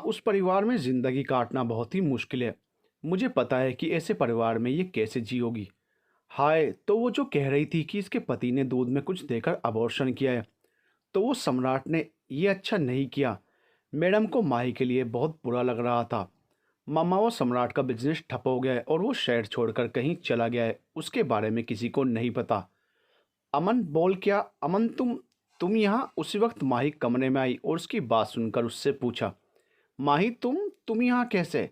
उस परिवार में ज़िंदगी काटना बहुत ही मुश्किल है। मुझे पता है कि ऐसे परिवार में ये कैसे जियोगी। हाय, तो वो जो कह रही थी कि इसके पति ने दूध में कुछ देकर अबॉर्शन किया है, तो वो सम्राट ने ये अच्छा नहीं किया। मैडम को माही के लिए बहुत बुरा लग रहा था। मामा, वो सम्राट का बिजनेस ठप हो गया है और वो शहर छोड़कर कहीं चला गया है। उसके बारे में किसी को नहीं पता। अमन बोल क्या? अमन, तुम यहाँ? उसी वक्त माही कमरे में आई और उसकी बात सुनकर उससे पूछा, माही, तुम यहाँ कैसे?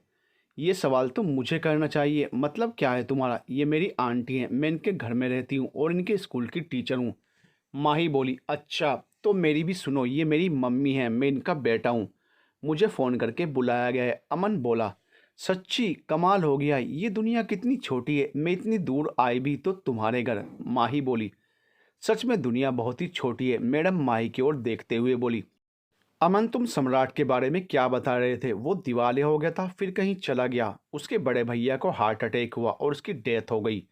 ये सवाल तो मुझे करना चाहिए। मतलब क्या है तुम्हारा? ये मेरी आंटी हैं, मैं इनके घर में रहती हूँ और इनके स्कूल की टीचर हूँ। माही बोली, अच्छा तो मेरी भी सुनो, ये मेरी मम्मी है, मैं इनका बेटा हूँ। मुझे फ़ोन करके बुलाया गया है। अमन बोला, सच्ची कमाल हो गया, ये दुनिया कितनी छोटी है, मैं इतनी दूर आई भी तो तुम्हारे घर। माही बोली, सच में दुनिया बहुत ही छोटी है। मैडम माही की ओर देखते हुए बोली, अमन, तुम सम्राट के बारे में क्या बता रहे थे? वो दिवालिया हो गया था, फिर कहीं चला गया, उसके बड़े भैया को हार्ट अटैक हुआ और उसकी डेथ हो गई।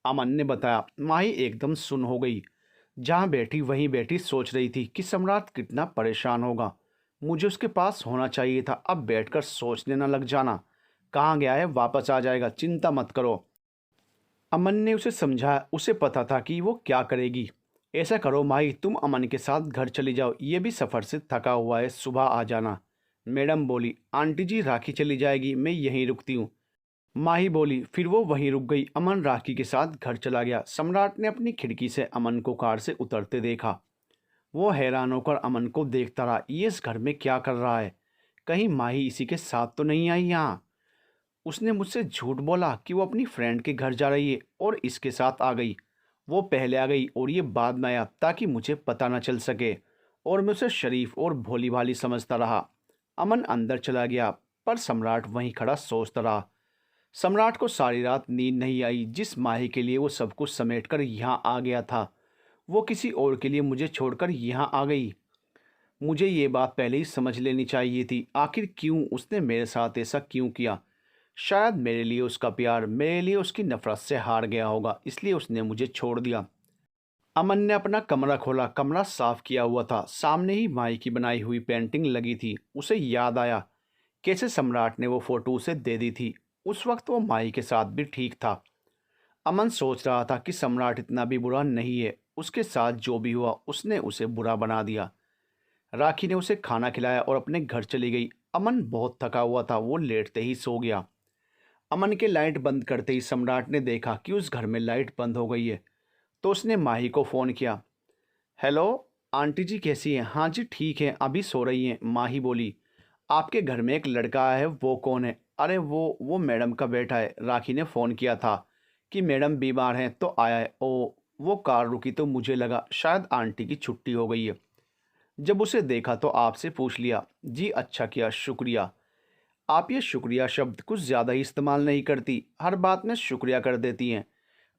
अमन ने बताया। माही एकदम सुन हो गई। जहाँ बैठी वहीं बैठी सोच रही थी कि सम्राट कितना परेशान होगा। मुझे उसके पास होना चाहिए था। अब बैठकर सोचने न लग जाना। कहाँ गया है? वापस आ जाएगा, चिंता मत करो। अमन ने उसे समझाया। उसे पता था कि वो क्या करेगी। ऐसा करो माही, तुम अमन के साथ घर चली जाओ, ये भी सफ़र से थका हुआ है, सुबह आ जाना। मैडम बोली, आंटी जी राखी चली जाएगी, मैं यहीं रुकती हूँ। माही बोली। फिर वो वहीं रुक गई। अमन राखी के साथ घर चला गया। सम्राट ने अपनी खिड़की से अमन को कार से उतरते देखा। वो हैरान होकर अमन को देखता रहा। ये इस घर में क्या कर रहा है? कहीं माही इसी के साथ तो नहीं आई यहाँ? उसने मुझसे झूठ बोला कि वो अपनी फ्रेंड के घर जा रही है और इसके साथ आ गई। वो पहले आ गई और ये बाद में आया ताकि मुझे पता न चल सके, और मैं उसे शरीफ और भोली भाली समझता रहा। अमन अंदर चला गया, पर सम्राट वहीं खड़ा सोचता रहा। सम्राट को सारी रात नींद नहीं आई। जिस माही के लिए वो सब कुछ समेटकर यहाँ आ गया था, वो किसी और के लिए मुझे छोड़कर यहाँ आ गई। मुझे ये बात पहले ही समझ लेनी चाहिए थी। आखिर क्यों उसने मेरे साथ ऐसा क्यों किया? शायद मेरे लिए उसका प्यार मेरे लिए उसकी नफरत से हार गया होगा, इसलिए उसने मुझे छोड़ दिया। अमन ने अपना कमरा खोला। कमरा साफ किया हुआ था। सामने ही माई की बनाई हुई पेंटिंग लगी थी। उसे याद आया कैसे सम्राट ने वो फोटो उसे दे दी थी। उस वक्त वो माई के साथ भी ठीक था। अमन सोच रहा था कि सम्राट इतना भी बुरा नहीं है। उसके साथ जो भी हुआ उसने उसे बुरा बना दिया। राखी ने उसे खाना खिलाया और अपने घर चली गई। अमन बहुत थका हुआ था। वो लेटते ही सो गया। अमन के लाइट बंद करते ही सम्राट ने देखा कि उस घर में लाइट बंद हो गई है। तो उसने माही को फ़ोन किया। हेलो, आंटी जी कैसी हैं? हाँ जी ठीक है, अभी सो रही हैं। माही बोली, आपके घर में एक लड़का आया है, वो कौन है? अरे वो मैडम का बेटा है। राखी ने फ़ोन किया था कि मैडम बीमार हैं तो आया है। ओ, वो कार रुकी तो मुझे लगा शायद आंटी की छुट्टी हो गई है। जब उसे देखा तो आपसे पूछ लिया। जी अच्छा किया, शुक्रिया। आप ये शुक्रिया शब्द कुछ ज़्यादा ही इस्तेमाल नहीं करती, हर बात में शुक्रिया कर देती हैं।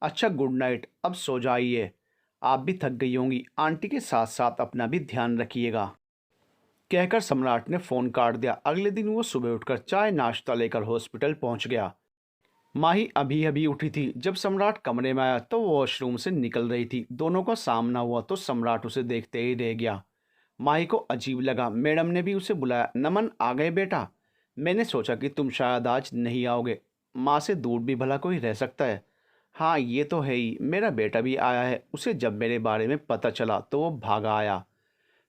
अच्छा, गुड नाइट, अब सो जाइए। आप भी थक गई होंगी। आंटी के साथ साथ अपना भी ध्यान रखिएगा। कहकर सम्राट ने फ़ोन काट दिया। अगले दिन वो सुबह उठकर चाय नाश्ता लेकर हॉस्पिटल पहुंच गया। माही अभी अभी उठी थी जब सम्राट कमरे में आया तो वो वॉशरूम से निकल रही थी। दोनों का सामना हुआ तो सम्राट उसे देखते ही रह गया। माही को अजीब लगा। मैडम ने भी उसे बुलाया। नमन, आ गए बेटा? मैंने सोचा कि तुम शायद आज नहीं आओगे। माँ से दूर भी भला कोई रह सकता है? हाँ ये तो है ही। मेरा बेटा भी आया है। उसे जब मेरे बारे में पता चला तो वो भागा आया।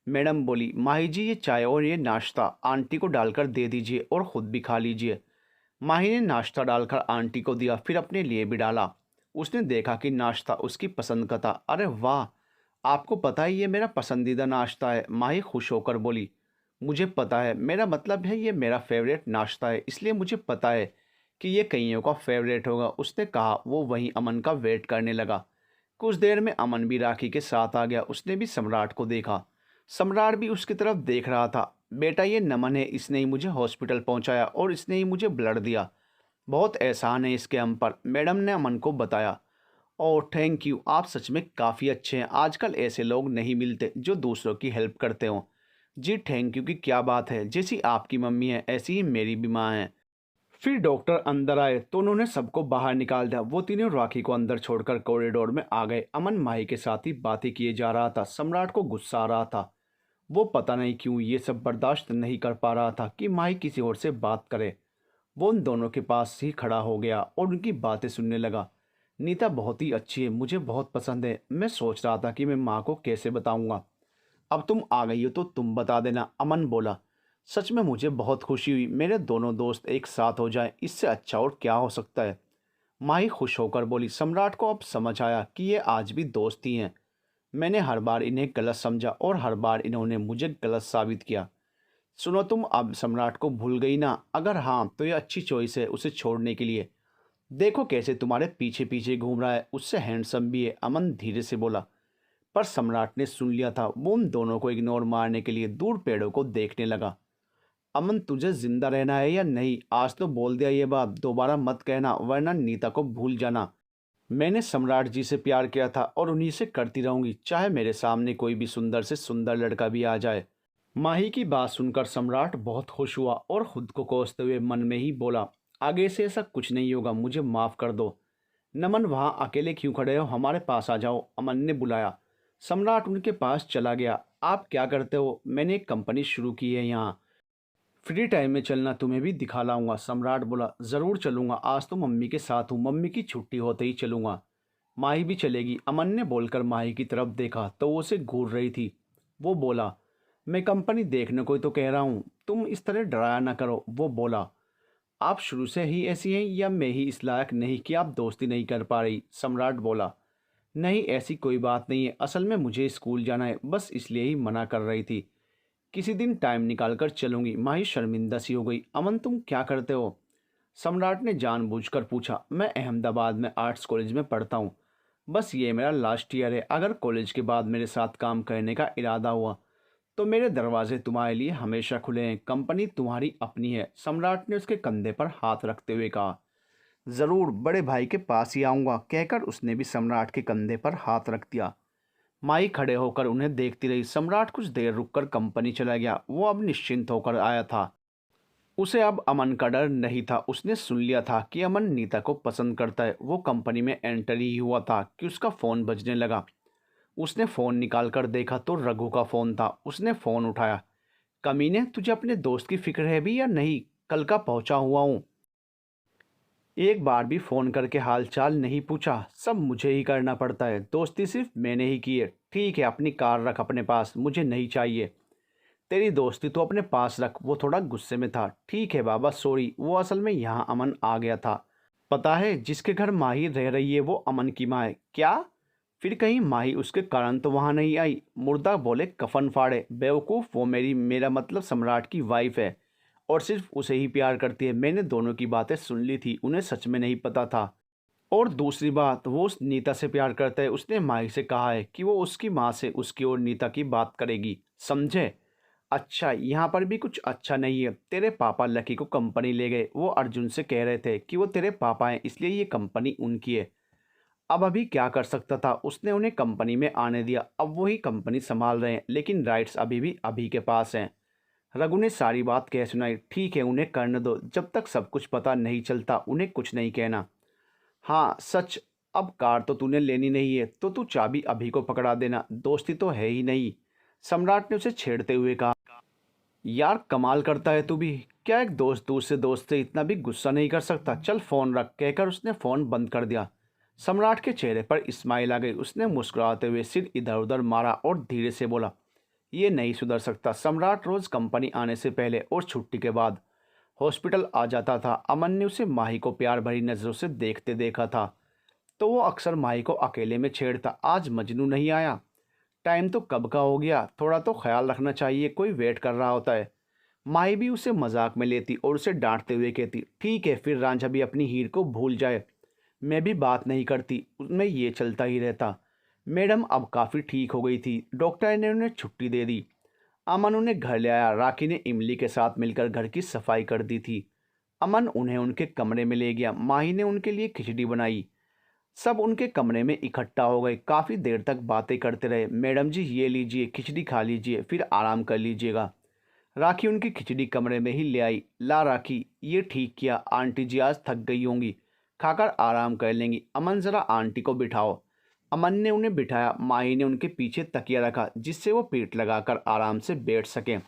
मैडम बोली, माही जी ये चाय और ये नाश्ता आंटी को डालकर दे दीजिए और ख़ुद भी खा लीजिए। माही ने नाश्ता डालकर आंटी को दिया, फिर अपने लिए भी डाला। उसने देखा कि नाश्ता उसकी पसंद का था। अरे वाह, आपको पता है ये मेरा पसंदीदा नाश्ता है। माही खुश होकर बोली, मुझे पता है, मेरा मतलब है ये मेरा फेवरेट नाश्ता है, इसलिए मुझे पता है कि ये कईयों का फेवरेट होगा। उसने कहा। वो वहीं अमन का वेट करने लगा। कुछ देर में अमन भी राखी के साथ आ गया। उसने भी सम्राट को देखा। सम्राट भी उसकी तरफ देख रहा था। बेटा ये नमन है, इसने ही मुझे हॉस्पिटल पहुंचाया और इसने ही मुझे ब्लड दिया। बहुत एहसान है इसके हम पर, मैडम ने अमन को बताया। ओह थैंक यू, आप सच में काफ़ी अच्छे हैं। आजकल ऐसे लोग नहीं मिलते जो दूसरों की हेल्प करते हों। जी थैंक यू की क्या बात है, जैसी आपकी मम्मी है ऐसी ही मेरी भी माँ है। फिर डॉक्टर अंदर आए तो उन्होंने सबको बाहर निकाल दिया। वो तीनों राखी को अंदर छोड़कर कॉरिडोर में आ गए। अमन माही के साथ ही बातें किए जा रहा था। सम्राट को गुस्सा आ रहा था। वो पता नहीं क्यों ये सब बर्दाश्त नहीं कर पा रहा था कि माही किसी और से बात करे। वो उन दोनों के पास ही खड़ा हो गया और उनकी बातें सुनने लगा। नीता बहुत ही अच्छी है, मुझे बहुत पसंद है। मैं सोच रहा था कि मैं माँ को कैसे बताऊंगा। अब तुम आ गई हो तो तुम बता देना, अमन बोला। सच में मुझे बहुत खुशी हुई, मेरे दोनों दोस्त एक साथ हो जाएं, इससे अच्छा और क्या हो सकता है। माही खुश होकर बोली। सम्राट को अब समझ आया कि ये आज भी दोस्त ही हैं। मैंने हर बार इन्हें गलत समझा और हर बार इन्होंने मुझे गलत साबित किया। सुनो, तुम अब सम्राट को भूल गई ना? अगर हाँ तो ये अच्छी चॉइस है उसे छोड़ने के लिए। देखो कैसे तुम्हारे पीछे पीछे घूम रहा है, उससे हैंडसम भी है, अमन धीरे से बोला। पर सम्राट ने सुन लिया था। वो उन दोनों को इग्नोर मारने के लिए दूर पेड़ों को देखने लगा। अमन, तुझे जिंदा रहना है या नहीं? आज तो बोल दिया ये बात, दोबारा मत कहना वरना नीता को भूल जाना। मैंने सम्राट जी से प्यार किया था और उन्हीं से करती रहूंगी, चाहे मेरे सामने कोई भी सुंदर से सुंदर लड़का भी आ जाए। माही की बात सुनकर सम्राट बहुत खुश हुआ और खुद को कोसते हुए मन में ही बोला, आगे से ऐसा कुछ नहीं होगा, मुझे माफ़ कर दो। नमन, वहाँ अकेले क्यों खड़े हो? हमारे पास आ जाओ, अमन ने बुलाया। सम्राट उनके पास चला गया। आप क्या करते हो? मैंने एक कंपनी शुरू की है यहाँ, फ्री टाइम में चलना, तुम्हें भी दिखा लाऊंगा। सम्राट बोला, ज़रूर चलूंगा, आज तो मम्मी के साथ हूँ, मम्मी की छुट्टी होते ही चलूंगा। माही भी चलेगी, अमन ने बोलकर माही की तरफ देखा तो वो उसे घूर रही थी। वो बोला, मैं कंपनी देखने को ही तो कह रहा हूँ, तुम इस तरह डराया ना करो। वो बोला, आप शुरू से ही ऐसी हैं या मैं ही इस लायक नहीं कि आप दोस्ती नहीं कर पा रही? सम्राट बोला, नहीं ऐसी कोई बात नहीं है, असल में मुझे स्कूल जाना है, बस इसलिए ही मना कर रही थी। किसी दिन टाइम निकाल कर चलूंगी। माही शर्मिंदा सी हो गई। अमन, तुम क्या करते हो? सम्राट ने जानबूझकर पूछा। मैं अहमदाबाद में आर्ट्स कॉलेज में पढ़ता हूँ, बस ये मेरा लास्ट ईयर है। अगर कॉलेज के बाद मेरे साथ काम करने का इरादा हुआ तो मेरे दरवाजे तुम्हारे लिए हमेशा खुले हैं, कंपनी तुम्हारी अपनी है। सम्राट ने उसके कंधे पर हाथ रखते हुए कहा। ज़रूर, बड़े भाई के पास ही आऊँगा, कहकर उसने भी सम्राट के कंधे पर हाथ रख दिया। माई खड़े होकर उन्हें देखती रही। सम्राट कुछ देर रुककर कंपनी चला गया। वो अब निश्चिंत होकर आया था। उसे अब अमन का डर नहीं था। उसने सुन लिया था कि अमन नीता को पसंद करता है। वो कंपनी में एंटर ही हुआ था कि उसका फ़ोन बजने लगा। उसने फ़ोन निकाल कर देखा तो रघु का फ़ोन था। उसने फ़ोन उठाया। कमीने, तुझे अपने दोस्त की फिक्र है भी या नहीं? कल का पहुंचा हुआ हूँ, एक बार भी फ़ोन करके हाल चाल नहीं पूछा। सब मुझे ही करना पड़ता है, दोस्ती सिर्फ मैंने ही की है। ठीक है, अपनी कार रख अपने पास, मुझे नहीं चाहिए। तेरी दोस्ती तो अपने पास रख। वो थोड़ा गुस्से में था। ठीक है बाबा, सॉरी, वो असल में यहाँ अमन आ गया था। पता है, जिसके घर माही रह रही है वो अमन की माँ है। क्या? फिर कहीं माही उसके कारण तो वहाँ नहीं आई? मुर्दा बोले कफन फाड़े, बेवकूफ़, वो मेरा मतलब सम्राट की वाइफ है और सिर्फ उसे ही प्यार करती है। मैंने दोनों की बातें सुन ली थी, उन्हें सच में नहीं पता था। और दूसरी बात, वो उस नीता से प्यार करता है। उसने माही से कहा है कि वो उसकी माँ से उसकी और नीता की बात करेगी, समझे? अच्छा, यहाँ पर भी कुछ अच्छा नहीं है। तेरे पापा लकी को कंपनी ले गए। वो अर्जुन से कह रहे थे कि वो तेरे पापा हैं, इसलिए ये कंपनी उनकी है। अब अभी क्या कर सकता था? उसने उन्हें कंपनी में आने दिया। अब वही कंपनी संभाल रहे हैं, लेकिन राइट्स अभी भी अभी के पास हैं। रघु ने सारी बात कह सुनाई। ठीक है, उन्हें करने दो, जब तक सब कुछ पता नहीं चलता उन्हें कुछ नहीं कहना। हाँ सच, अब कार तो तूने लेनी नहीं है तो तू चाबी अभी को पकड़ा देना, दोस्ती तो है ही नहीं। सम्राट ने उसे छेड़ते हुए कहा। यार कमाल करता है तू भी, क्या एक दोस्त दूसरे दोस्त से इतना भी गुस्सा नहीं कर सकता? चल फ़ोन रख, कहकर उसने फ़ोन बंद कर दिया। सम्राट के चेहरे पर स्माइल आ गई। उसने मुस्कुराते हुए सिर इधर उधर मारा और धीरे से बोला, ये नहीं सुधर सकता। सम्राट रोज़ कंपनी आने से पहले और छुट्टी के बाद हॉस्पिटल आ जाता था। अमन ने उसे माही को प्यार भरी नज़रों से देखते देखा था तो वो अक्सर माही को अकेले में छेड़ता। आज मजनू नहीं आया? टाइम तो कब का हो गया, थोड़ा तो ख्याल रखना चाहिए, कोई वेट कर रहा होता है। माही भी उसे मजाक में लेती और उसे डांटते हुए कहती, ठीक है फिर रांझा भी अपनी हीर को भूल जाए। मैं भी बात नहीं करती, उसमें ये चलता ही रहता। मैडम अब काफ़ी ठीक हो गई थी, डॉक्टर ने उन्हें छुट्टी दे दी। अमन उन्हें घर ले आया। राखी ने इमली के साथ मिलकर घर की सफाई कर दी थी। अमन उन्हें उनके कमरे में ले गया। माही ने उनके लिए खिचड़ी बनाई। सब उनके कमरे में इकट्ठा हो गए। काफ़ी देर तक बातें करते रहे। मैडम जी ये लीजिए, खिचड़ी खा लीजिए, फिर आराम कर लीजिएगा। राखी उनकी खिचड़ी कमरे में ही ले आई। ला राखी, ये ठीक किया, आंटी जी आज थक गई होंगी, खाकर आराम कर लेंगी। अमन ज़रा आंटी को बिठाओ। अमन ने उन्हें बिठाया। माही ने उनके पीछे तकिया रखा जिससे वो पीठ लगाकर आराम से बैठ सके।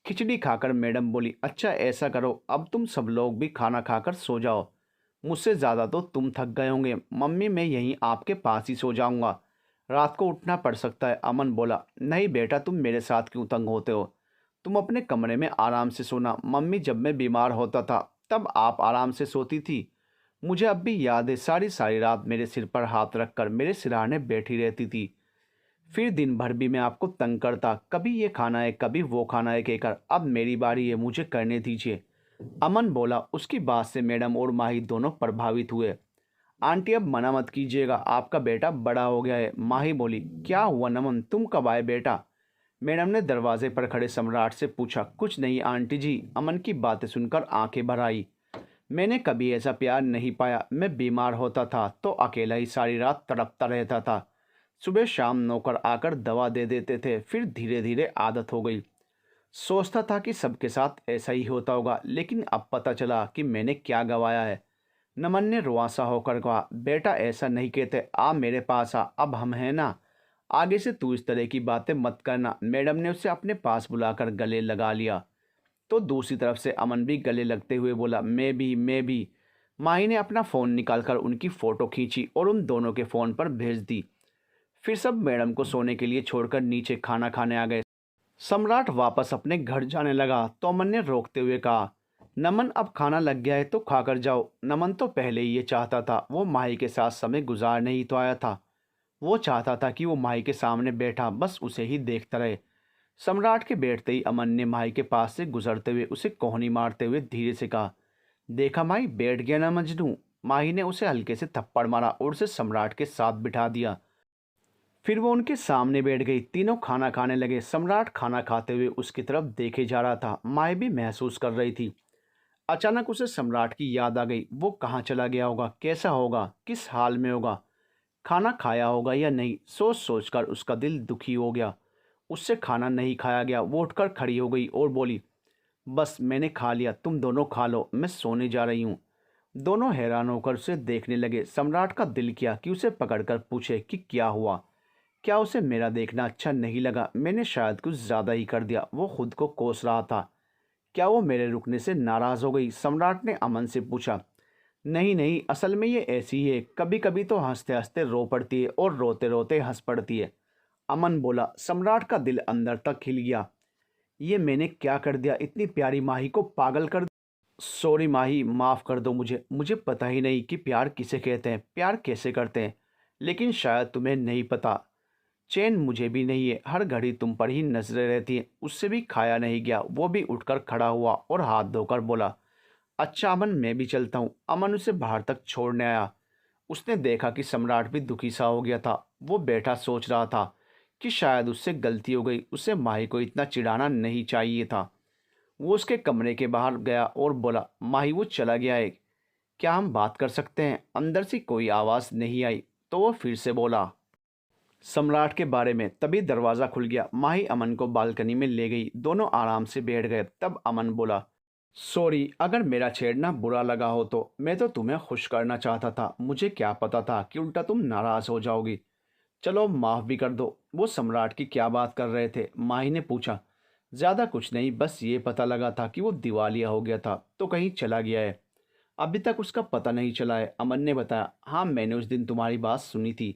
खिचड़ी खाकर मैडम बोली, अच्छा ऐसा करो, अब तुम सब लोग भी खाना खाकर सो जाओ। मुझसे ज़्यादा तो तुम थक गए होंगे। मम्मी, मैं यहीं आपके पास ही सो जाऊंगा, रात को उठना पड़ सकता है। अमन बोला, नहीं बेटा, तुम मेरे साथ क्यों तंग होते हो? तुम अपने कमरे में आराम से सोना। मम्मी, जब मैं बीमार होता था तब आप आराम से सोती थी। मुझे अब भी याद है, सारी सारी रात मेरे सिर पर हाथ रखकर मेरे सिरहाने बैठी रहती थी। फिर दिन भर भी मैं आपको तंग करता, कभी ये खाना है कभी वो खाना है कहकर। अब मेरी बारी है, मुझे करने दीजिए। अमन बोला। उसकी बात से मैडम और माही दोनों प्रभावित हुए। आंटी, अब मना मत कीजिएगा, आपका बेटा बड़ा हो गया है। माही बोली, क्या हुआ नमन, तुम कब आए बेटा? मैडम ने दरवाजे पर खड़े सम्राट से पूछा। कुछ नहीं आंटी जी। अमन की बातें सुनकर आंखें भर आई। मैंने कभी ऐसा प्यार नहीं पाया। मैं बीमार होता था तो अकेला ही सारी रात तड़पता रहता था। सुबह शाम नौकर आकर दवा दे देते थे, फिर धीरे धीरे आदत हो गई। सोचता था कि सबके साथ ऐसा ही होता होगा, लेकिन अब पता चला कि मैंने क्या गंवाया है। नमन ने रुआंसा होकर कहा, बेटा ऐसा नहीं कहते, आ मेरे पास आ, अब हम हैं ना। आगे से तू इस तरह की बातें मत करना। मैडम ने उसे अपने पास बुलाकर गले लगा लिया। तो दूसरी तरफ से अमन भी गले लगते हुए बोला, मैं भी। माही ने अपना फ़ोन निकालकर उनकी फ़ोटो खींची और उन दोनों के फ़ोन पर भेज दी। फिर सब मैडम को सोने के लिए छोड़कर नीचे खाना खाने आ गए। सम्राट वापस अपने घर जाने लगा तो अमन ने रोकते हुए कहा, नमन अब खाना लग गया है तो खाकर जाओ। नमन तो पहले ही ये चाहता था, वो माही के साथ समय गुजारने ही तो आया था। वो चाहता था कि वो माही के सामने बैठा बस उसे ही देखता रहे। सम्राट के बैठते ही अमन ने माही के पास से गुजरते हुए उसे कोहनी मारते हुए धीरे से कहा, देखा माही, बैठ गया ना मजनू। माही ने उसे हल्के से थप्पड़ मारा और उसे सम्राट के साथ बिठा दिया। फिर वो उनके सामने बैठ गई। तीनों खाना खाने लगे। सम्राट खाना खाते हुए उसकी तरफ देखे जा रहा था। माही भी महसूस कर रही थी। अचानक उसे सम्राट की याद आ गई। वो कहाँ चला गया होगा, कैसा होगा, किस हाल में होगा, खाना खाया होगा या नहीं। सोच सोच कर उसका दिल दुखी हो गया। उससे खाना नहीं खाया गया। वो उठकर खड़ी हो गई और बोली, बस मैंने खा लिया, तुम दोनों खा लो, मैं सोने जा रही हूँ। दोनों हैरान होकर उसे देखने लगे। सम्राट का दिल किया कि उसे पकड़कर पूछे कि क्या हुआ। क्या उसे मेरा देखना अच्छा नहीं लगा? मैंने शायद कुछ ज़्यादा ही कर दिया। वो खुद को कोस रहा था। क्या वो मेरे रुकने से नाराज़ हो गई? सम्राट ने अमन से पूछा। नहीं नहीं, असल में ये ऐसी ही है, कभी कभी तो हंसते हंसते रो पड़ती है और रोते रोते हंस पड़ती है। अमन बोला। सम्राट का दिल अंदर तक हिल गया। ये मैंने क्या कर दिया? इतनी प्यारी माही को पागल कर। सॉरी माही, माफ़ कर दो मुझे। मुझे पता ही नहीं कि प्यार किसे कहते हैं, प्यार कैसे करते हैं। लेकिन शायद तुम्हें नहीं पता। चैन मुझे भी नहीं है, हर घड़ी तुम पर ही नजरें रहती हैं। उससे भी खाया नहीं गया। वो भी उठकर खड़ा हुआ और हाथ धोकर बोला, अच्छा अमन, मैं भी चलता हूँ। अमन उसे बाहर तक छोड़ने आया। उसने देखा कि सम्राट भी दुखी सा हो गया था। वो बैठा सोच रहा था कि शायद उससे गलती हो गई, उसे माही को इतना चिढ़ाना नहीं चाहिए था। वो उसके कमरे के बाहर गया और बोला, माही वो चला गया है, क्या हम बात कर सकते हैं? अंदर से कोई आवाज़ नहीं आई तो वो फिर से बोला, सम्राट के बारे में। तभी दरवाज़ा खुल गया। माही अमन को बालकनी में ले गई। दोनों आराम से बैठ गए। तब अमन बोला, सॉरी अगर मेरा छेड़ना बुरा लगा हो तो। मैं तो तुम्हें खुश करना चाहता था, मुझे क्या पता था कि उल्टा तुम नाराज़ हो जाओगी। चलो माफ़ भी कर दो। वो सम्राट की क्या बात कर रहे थे? माही ने पूछा। ज़्यादा कुछ नहीं, बस ये पता लगा था कि वो दिवालिया हो गया था तो कहीं चला गया है। अभी तक उसका पता नहीं चला है। अमन ने बताया। हाँ, मैंने उस दिन तुम्हारी बात सुनी थी।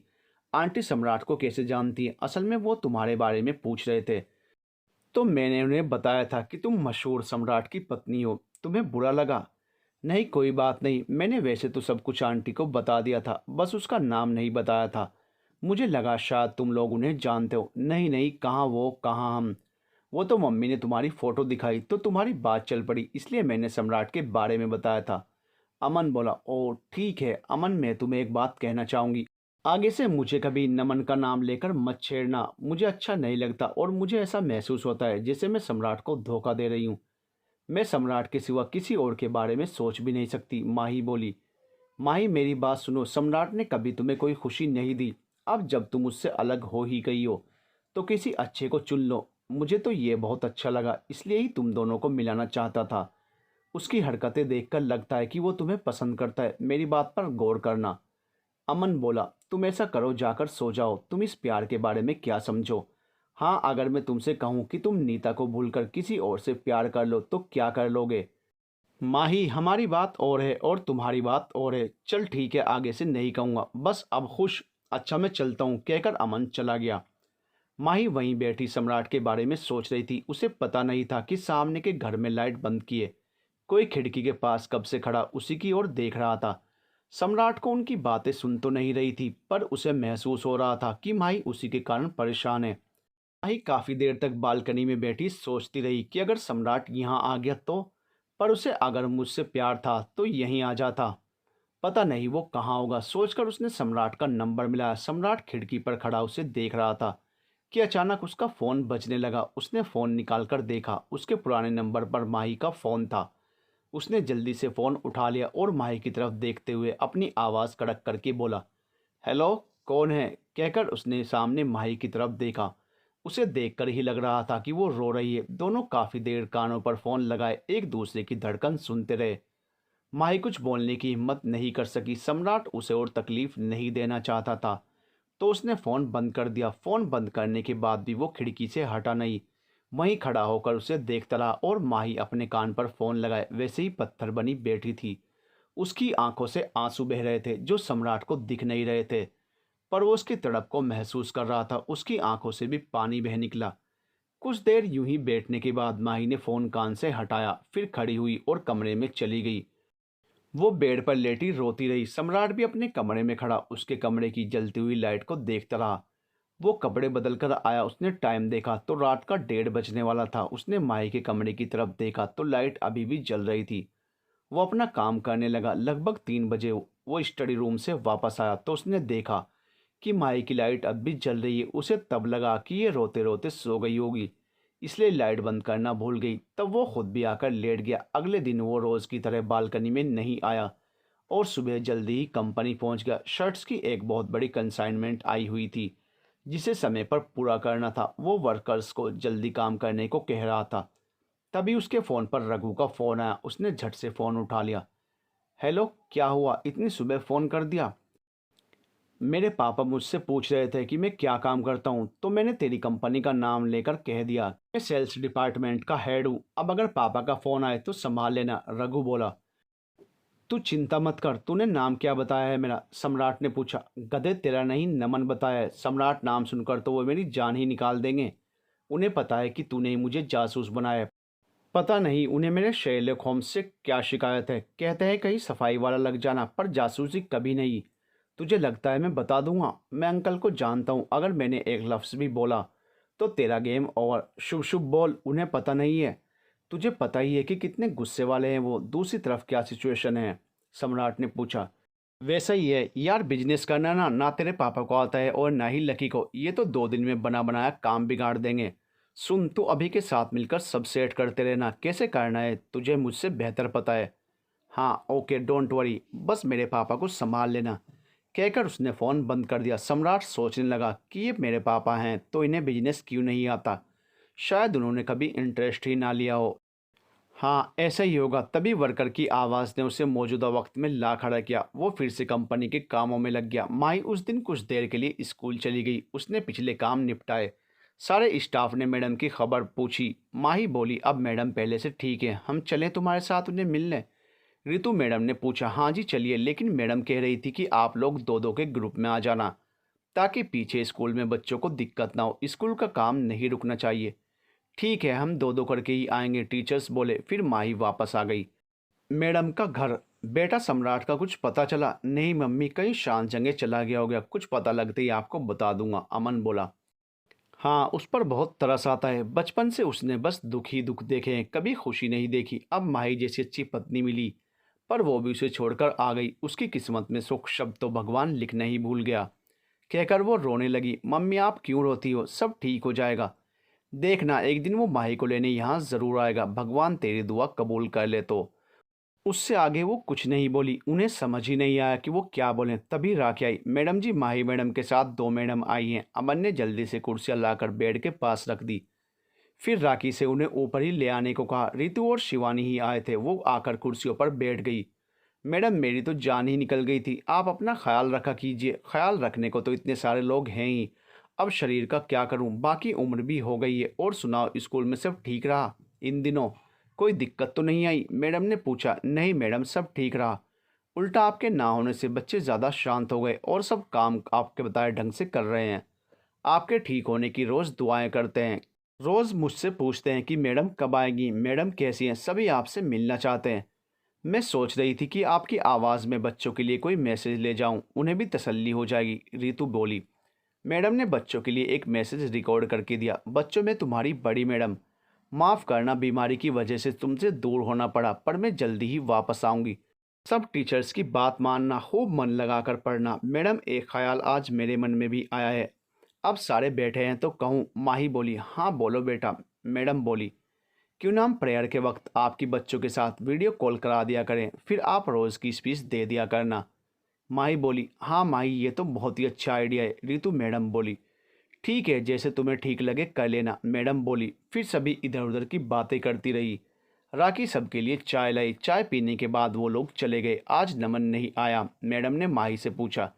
आंटी सम्राट को कैसे जानती है? असल में वो तुम्हारे बारे में पूछ रहे थे तो मैंने उन्हें बताया था कि तुम मशहूर सम्राट की पत्नी हो। तुम्हें बुरा लगा? नहीं कोई बात नहीं, मैंने वैसे तो सब कुछ आंटी को बता दिया था, बस उसका नाम नहीं बताया था। मुझे लगा शायद तुम लोग उन्हें जानते हो। नहीं नहीं, कहाँ वो कहाँ हम। वो तो मम्मी ने तुम्हारी फ़ोटो दिखाई तो तुम्हारी बात चल पड़ी, इसलिए मैंने सम्राट के बारे में बताया था। अमन बोला, ओ ठीक है। अमन, मैं तुम्हें एक बात कहना चाहूँगी। आगे से मुझे कभी नमन का नाम लेकर मत छेड़ना। मुझे अच्छा नहीं लगता और मुझे ऐसा महसूस होता है जैसे मैं सम्राट को धोखा दे रही हूँ। मैं सम्राट के सिवा किसी और के बारे में सोच भी नहीं सकती। माही बोली। माही मेरी बात सुनो, सम्राट ने कभी तुम्हें कोई खुशी नहीं दी। अब जब तुम उससे अलग हो ही गई हो तो किसी अच्छे को चुन लो। मुझे तो ये बहुत अच्छा लगा, इसलिए ही तुम दोनों को मिलाना चाहता था। उसकी हरकतें देखकर लगता है कि वो तुम्हें पसंद करता है। मेरी बात पर गौर करना। अमन बोला, तुम ऐसा करो, जाकर सो जाओ। तुम इस प्यार के बारे में क्या समझो? हाँ, अगर मैं तुमसे कहूँ कि तुम नीता को भूलकर किसी और से प्यार कर लो तो क्या कर लोगे? माही, हमारी बात और है और तुम्हारी बात और है। चल ठीक है, आगे से नहीं कहूँगा, बस अब खुश। अच्छा मैं चलता हूँ, कहकर अमन चला गया। माही वहीं बैठी सम्राट के बारे में सोच रही थी। उसे पता नहीं था कि सामने के घर में लाइट बंद किए कोई खिड़की के पास कब से खड़ा उसी की ओर देख रहा था। सम्राट को उनकी बातें सुन तो नहीं रही थी, पर उसे महसूस हो रहा था कि माही उसी के कारण परेशान है। माही काफी देर तक बालकनी में बैठी सोचती रही कि अगर सम्राट यहाँ आ गया तो, पर उसे अगर मुझसे प्यार था तो यहीं आ जाता। पता नहीं वो कहाँ होगा, सोचकर उसने सम्राट का नंबर मिलाया। सम्राट खिड़की पर खड़ा उसे देख रहा था कि अचानक उसका फ़ोन बजने लगा। उसने फ़ोन निकालकर देखा, उसके पुराने नंबर पर माही का फ़ोन था। उसने जल्दी से फ़ोन उठा लिया और माही की तरफ देखते हुए अपनी आवाज़ कड़क करके बोला, हेलो, कौन है? कहकर उसने सामने माही की तरफ देखा। उसे देखकर ही लग रहा था कि वो रो रही है। दोनों काफ़ी देर कानों पर फ़ोन लगाए एक दूसरे की धड़कन सुनते रहे। माही कुछ बोलने की हिम्मत नहीं कर सकी। सम्राट उसे और तकलीफ नहीं देना चाहता था, तो उसने फ़ोन बंद कर दिया। फ़ोन बंद करने के बाद भी वो खिड़की से हटा नहीं, वहीं खड़ा होकर उसे देखता रहा। और माही अपने कान पर फ़ोन लगाए वैसे ही पत्थर बनी बैठी थी। उसकी आंखों से आंसू बह रहे थे जो सम्राट को दिख नहीं रहे थे, पर वो उसकी तड़प को महसूस कर रहा था। उसकी आंखों से भी पानी बह निकला। कुछ देर यूं ही बैठने के बाद माही ने फ़ोन कान से हटाया, फिर खड़ी हुई और कमरे में चली गई। वो बेड पर लेटी रोती रही। सम्राट भी अपने कमरे में खड़ा उसके कमरे की जलती हुई लाइट को देखता रहा। वो कपड़े बदल कर आया। उसने टाइम देखा तो रात का 1:30 बजने वाला था। उसने माही के कमरे की तरफ देखा तो लाइट अभी भी जल रही थी। वो अपना काम करने लगा। लगभग 3 बजे वो स्टडी रूम से वापस आया तो उसने देखा कि माही की लाइट अब भी जल रही है। उसे तब लगा कि ये रोते रोते सो गई होगी, इसलिए लाइट बंद करना भूल गई। तब वो खुद भी आकर लेट गया। अगले दिन वो रोज़ की तरह बालकनी में नहीं आया और सुबह जल्दी ही कंपनी पहुंच गया। शर्ट्स की एक बहुत बड़ी कंसाइनमेंट आई हुई थी जिसे समय पर पूरा करना था। वो वर्कर्स को जल्दी काम करने को कह रहा था। तभी उसके फ़ोन पर रघु का फ़ोन आया। उसने झट से फ़ोन उठा लिया। हेलो, क्या हुआ, इतनी सुबह फ़ोन कर दिया? मेरे पापा मुझसे पूछ रहे थे कि मैं क्या काम करता हूँ, तो मैंने तेरी कंपनी का नाम लेकर कह दिया। मैं सेल्स डिपार्टमेंट का हेड हूँ। अब अगर पापा का फ़ोन आए तो संभाल लेना, रघु बोला। तू चिंता मत कर। तूने नाम क्या बताया है मेरा? सम्राट ने पूछा। गधे, तेरा नहीं, नमन बताया है। सम्राट नाम सुनकर तो वो मेरी जान ही निकाल देंगे। उन्हें पता है कि तूने ही मुझे जासूस बनाया है। पता नहीं उन्हें मेरे शेरलॉक होम्स से क्या शिकायत है। कहते हैं कहीं सफाई वाला लग जाना, पर जासूसी कभी नहीं। तुझे लगता है मैं बता दूंगा? मैं अंकल को जानता हूँ। अगर मैंने एक लफ्ज़ भी बोला तो तेरा गेम ओवर। शुभ शुभ बोल, उन्हें पता नहीं है। तुझे पता ही है कि कितने गुस्से वाले हैं वो। दूसरी तरफ क्या सिचुएशन है? सम्राट ने पूछा। वैसा ही है यार, बिजनेस करना ना ना तेरे पापा को आता है और ना ही लकी को। ये तो 2 दिन में बना बनाया काम बिगाड़ देंगे। सुन, तू अभी के साथ मिलकर सब सेट करते रहना। कैसे करना है तुझे मुझसे बेहतर पता है। हाँ ओके, डोंट वरी, बस मेरे पापा को संभाल लेना। कहकर उसने फ़ोन बंद कर दिया। सम्राट सोचने लगा कि ये मेरे पापा हैं तो इन्हें बिजनेस क्यों नहीं आता। शायद उन्होंने कभी इंटरेस्ट ही ना लिया हो। हाँ ऐसा ही होगा। तभी वर्कर की आवाज़ ने उसे मौजूदा वक्त में ला खड़ा किया। वो फिर से कंपनी के कामों में लग गया। माही उस दिन कुछ देर के लिए स्कूल चली गई। उसने पिछले काम निपटाए। सारे स्टाफ ने मैडम की खबर पूछी। माही बोली, अब मैडम पहले से ठीक है, हम चलें तुम्हारे साथ उन्हें मिलने? रितु मैडम ने पूछा। हाँ जी चलिए, लेकिन मैडम कह रही थी कि आप लोग दो दो के ग्रुप में आ जाना, ताकि पीछे स्कूल में बच्चों को दिक्कत ना हो। स्कूल का काम नहीं रुकना चाहिए। ठीक है, हम दो दो करके ही आएंगे, टीचर्स बोले। फिर माही वापस आ गई। मैडम का घर। बेटा, सम्राट का कुछ पता चला? नहीं मम्मी, कहीं शान जगह चला गया होगा। कुछ पता लगते ही आपको बता दूंगा, अमन बोला। हाँ, उस पर बहुत तरस आता है। बचपन से उसने बस दुख ही दुख देखे हैं, कभी खुशी नहीं देखी। अब माही जैसी अच्छी पत्नी मिली, पर वो भी उसे छोड़कर आ गई। उसकी किस्मत में सुख शब्द तो भगवान लिखना ही भूल गया। कहकर वो रोने लगी। मम्मी आप क्यों रोती हो? सब ठीक हो जाएगा। देखना, एक दिन वो माही को लेने यहाँ ज़रूर आएगा। भगवान तेरी दुआ कबूल कर ले तो। उससे आगे वो कुछ नहीं बोली। उन्हें समझ ही नहीं आया कि वो क्या बोलें। तभी राखी आई। मैडम जी, माही मैडम के साथ 2 मैडम आई हैं। अमन ने जल्दी से कुर्सियाँ लाकर बेड के पास रख दी। फिर राखी से उन्हें ऊपर ही ले आने को कहा। रितु और शिवानी ही आए थे। वो आकर कुर्सियों पर बैठ गई। मैडम मेरी तो जान ही निकल गई थी। आप अपना ख्याल रखा कीजिए। ख्याल रखने को तो इतने सारे लोग हैं ही। अब शरीर का क्या करूं, बाकी उम्र भी हो गई है। और सुनाओ, स्कूल में सब ठीक रहा इन दिनों? कोई दिक्कत तो नहीं आई? मैडम ने पूछा। नहीं मैडम, सब ठीक रहा। उल्टा आपके ना होने से बच्चे ज़्यादा शांत हो गए और सब काम आपके बताए ढंग से कर रहे हैं। आपके ठीक होने की रोज़ दुआएं करते हैं। रोज़ मुझसे पूछते हैं कि मैडम कब आएगी, मैडम कैसी हैं, सभी आपसे मिलना चाहते हैं। मैं सोच रही थी कि आपकी आवाज़ में बच्चों के लिए कोई मैसेज ले जाऊं, उन्हें भी तसल्ली हो जाएगी, रितु बोली। मैडम ने बच्चों के लिए एक मैसेज रिकॉर्ड करके दिया। बच्चों में तुम्हारी बड़ी मैडम, माफ़ करना बीमारी की वजह से तुमसे दूर होना पड़ा, पर मैं जल्दी ही वापस आऊँगी। सब टीचर्स की बात मानना, खूब मन लगाकर पढ़ना। मैडम एक ख्याल आज मेरे मन में भी आया है। अब सारे बैठे हैं तो कहूँ? माही बोली। हाँ बोलो बेटा। मैडम बोली। क्यों ना हम प्रेयर के वक्त आपकी बच्चों के साथ वीडियो कॉल करा दिया करें, फिर आप रोज़ की स्पीच दे दिया करना। माही बोली। हाँ माही, ये तो बहुत ही अच्छा आइडिया है। रितु मैडम बोली। ठीक है, जैसे तुम्हें ठीक लगे कर लेना, मैडम बोली। फिर सभी इधर उधर की बातें करती रही। राखी सबके लिए चाय लाई। चाय पीने के बाद वो लोग चले गए। आज नमन नहीं आया? मैडम ने माही से पूछा।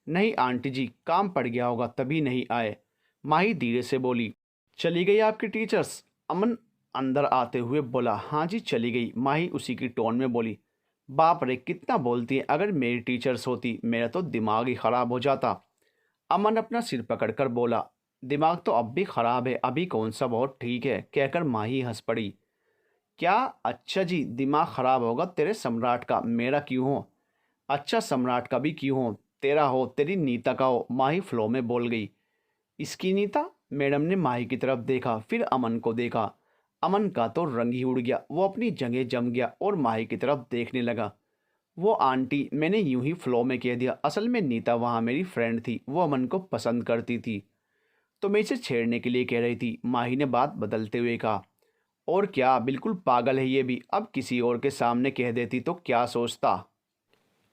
नहीं आंटी जी, काम पड़ गया होगा तभी नहीं आए। माही धीरे से बोली। चली गई आपकी टीचर्स? अमन अंदर आते हुए बोला। हाँ जी चली गई। माही उसी की टोन में बोली। बाप रे कितना बोलती है, अगर मेरी टीचर्स होती मेरा तो दिमाग ही खराब हो जाता। अमन अपना सिर पकड़कर बोला। दिमाग तो अब भी खराब है, अभी कौन सा बहुत ठीक है, कहकर माही हंस पड़ी। क्या? अच्छा जी, दिमाग खराब होगा तेरे सम्राट का, मेरा क्यों हो? अच्छा सम्राट का भी क्यों हो? तेरा हो, तेरी नीता का हो, माही फ्लो में बोल गई। इसकी नीता? मैडम ने माही की तरफ देखा, फिर अमन को देखा। अमन का तो रंग ही उड़ गया, वो अपनी जगह जम गया और माही की तरफ देखने लगा। वो आंटी, मैंने यूं ही फ्लो में कह दिया, असल में नीता वहाँ मेरी फ्रेंड थी, वो अमन को पसंद करती थी, तो मैं इसे छेड़ने के लिए कह रही थी, माही ने बात बदलते हुए कहा। और क्या, बिल्कुल पागल है ये भी, अब किसी और के सामने कह देती तो क्या सोचता?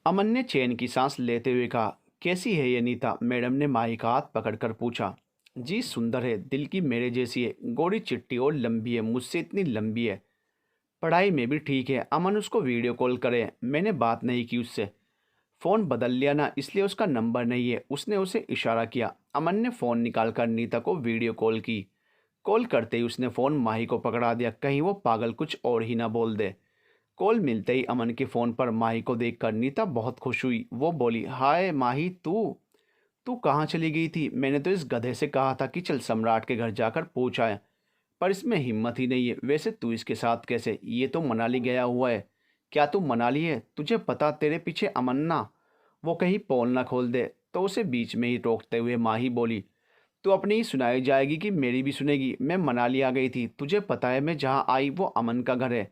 अमन ने चैन की सांस लेते हुए कहा। कैसी है ये नीता? मैडम ने माही का हाथ पकड़कर पूछा। जी सुंदर है, दिल की मेरे जैसी है, गोरी चिट्टी और लंबी है, मुझसे इतनी लंबी है। पढ़ाई में भी ठीक है। अमन उसको वीडियो कॉल करे, मैंने बात नहीं की उससे। फ़ोन बदल लिया ना, इसलिए उसका नंबर नहीं है। उसने उसे इशारा किया। अमन ने फ़ोन निकालकर नीता को वीडियो कॉल की। कॉल करते ही उसने फ़ोन माही को पकड़ा दिया, कहीं वो पागल कुछ और ही ना बोल दे। कॉल मिलते ही अमन के फ़ोन पर माही को देखकर नीता बहुत खुश हुई। वो बोली। हाय माही, तू तू कहाँ चली गई थी? मैंने तो इस गधे से कहा था कि चल सम्राट के घर जाकर पूछ आए, पर इसमें हिम्मत ही नहीं है। वैसे तू इसके साथ कैसे? ये तो मनाली गया हुआ है। क्या तू मनाली है? तुझे पता तेरे पीछे अमन्ना, वो कहीं पोल ना खोल दे। तो उसे बीच में ही रोकते हुए माही बोली। तू अपनी ही सुनाई जाएगी कि मेरी भी सुनेगी? मैं मनाली आ गई थी, तुझे पता है मैं जहाँ आई वो अमन का घर है।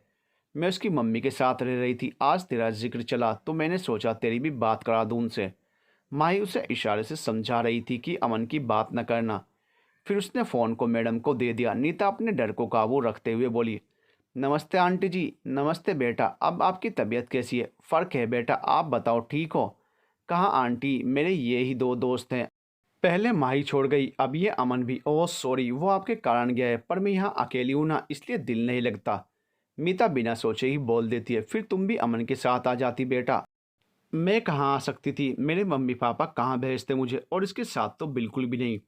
मैं उसकी मम्मी के साथ रह रही थी। आज तेरा जिक्र चला तो मैंने सोचा तेरी भी बात करा दूँ उनसे। माही उसे इशारे से समझा रही थी कि अमन की बात न करना। फिर उसने फ़ोन को मैडम को दे दिया। नीता अपने डर को काबू रखते हुए बोली। नमस्ते आंटी जी। नमस्ते बेटा, अब आपकी तबीयत कैसी है? फ़र्क है बेटा, आप बताओ ठीक हो? कहाँ आंटी, मेरे ये ही दो दोस्त हैं। पहले माही छोड़ गई, अब ये अमन भी। ओह सॉरी, वो आपके कारण गया है, पर मैं यहाँ अकेली हूँ ना, इसलिए दिल नहीं लगता। मीता बिना सोचे ही बोल देती है। फिर तुम भी अमन के साथ आ जाती बेटा। मैं कहाँ आ सकती थी, मेरे मम्मी पापा कहाँ भेजते मुझे, और इसके साथ तो बिल्कुल भी नहीं।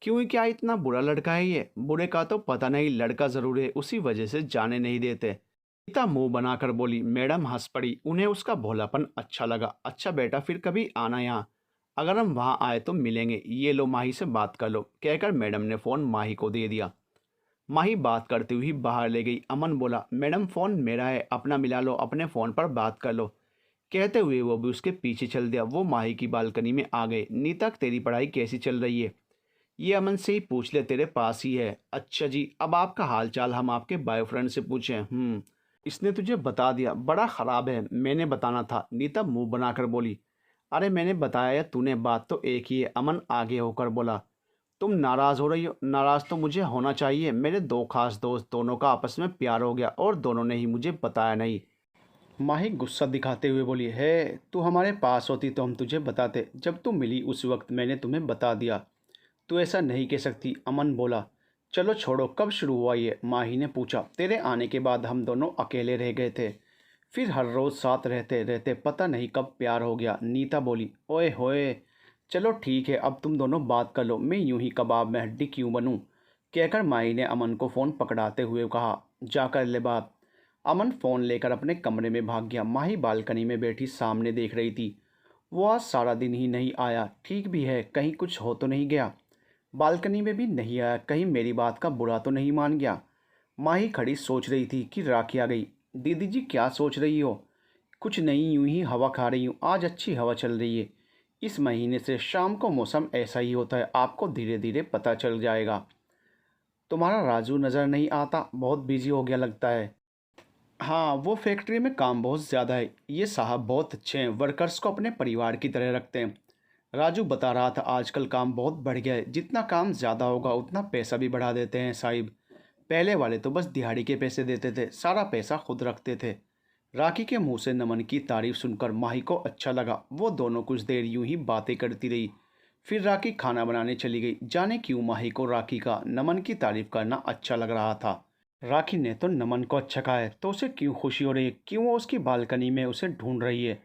क्यों, क्या इतना बुरा लड़का है ये? बुरे का तो पता नहीं, लड़का ज़रूर है, उसी वजह से जाने नहीं देते। मीता मुंह बनाकर बोली। मैडम हंस पड़ी, उन्हें उसका भोलापन अच्छा लगा। अच्छा बेटा, फिर कभी आना यहाँ, अगर हम वहाँ आए तो मिलेंगे। ये लो माही से बात कर लो, कहकर मैडम ने फ़ोन माही को दे दिया। माही बात करती हुई बाहर ले गई। अमन बोला। मैडम फ़ोन मेरा है, अपना मिला लो, अपने फ़ोन पर बात कर लो, कहते हुए वो भी उसके पीछे चल दिया। वो माही की बालकनी में आ गए। नीता, तेरी पढ़ाई कैसी चल रही है? ये अमन से ही पूछ ले, तेरे पास ही है। अच्छा जी, अब आपका हाल चाल हम आपके बॉयफ्रेंड से पूछें? इसने तुझे बता दिया? बड़ा ख़राब है, मैंने बताना था। नीता मुंह बनाकर बोली। अरे मैंने बताया या तूने? बात तो एक ही है। अमन आगे होकर बोला। तुम नाराज़ हो रही हो? नाराज़ तो मुझे होना चाहिए, मेरे दो खास दोस्त, दोनों का आपस में प्यार हो गया और दोनों ने ही मुझे बताया नहीं। माही गुस्सा दिखाते हुए बोली। है, तू हमारे पास होती तो हम तुझे बताते, जब तू मिली उस वक्त मैंने तुम्हें बता दिया। तू ऐसा नहीं कह सकती, अमन बोला। चलो छोड़ो, कब शुरू हुआ ये? माही ने पूछा। तेरे आने के बाद हम दोनों अकेले रह गए थे, फिर हर रोज़ साथ रहते रहते पता नहीं कब प्यार हो गया। नीता बोली, ओए होए, चलो ठीक है, अब तुम दोनों बात कर लो, मैं यूं ही कबाब में हड्डी क्यों बनूं। कहकर माही ने अमन को फ़ोन पकड़ाते हुए कहा, जाकर ले बात। अमन फ़ोन लेकर अपने कमरे में भाग गया। माही बालकनी में बैठी सामने देख रही थी। वो आज सारा दिन ही नहीं आया, ठीक भी है, कहीं कुछ हो तो नहीं गया। बालकनी में भी नहीं आया, कहीं मेरी बात का बुरा तो नहीं मान गया। माही खड़ी सोच रही थी कि राखी आ गई। दीदी जी क्या सोच रही हो? कुछ नहीं, यूं ही हवा खा रही हूँ, आज अच्छी हवा चल रही है। इस महीने से शाम को मौसम ऐसा ही होता है, आपको धीरे धीरे पता चल जाएगा। तुम्हारा राजू नज़र नहीं आता, बहुत बिजी हो गया लगता है। हाँ, वो फैक्ट्री में काम बहुत ज़्यादा है। ये साहब बहुत अच्छे हैं, वर्कर्स को अपने परिवार की तरह रखते हैं। राजू बता रहा था आजकल काम बहुत बढ़ गया है, जितना काम ज़्यादा होगा उतना पैसा भी बढ़ा देते हैं साहिब। पहले वाले तो बस दिहाड़ी के पैसे देते थे, सारा पैसा खुद रखते थे। राखी के मुंह से नमन की तारीफ सुनकर माही को अच्छा लगा। वो दोनों कुछ देर यूं ही बातें करती रही। फिर राखी खाना बनाने चली गई। जाने क्यों माही को राखी का नमन की तारीफ करना अच्छा लग रहा था। राखी ने तो नमन को अच्छा कहा है, तो उसे क्यों खुशी हो रही है? क्यों वो उसकी बालकनी में उसे ढूंढ रही है?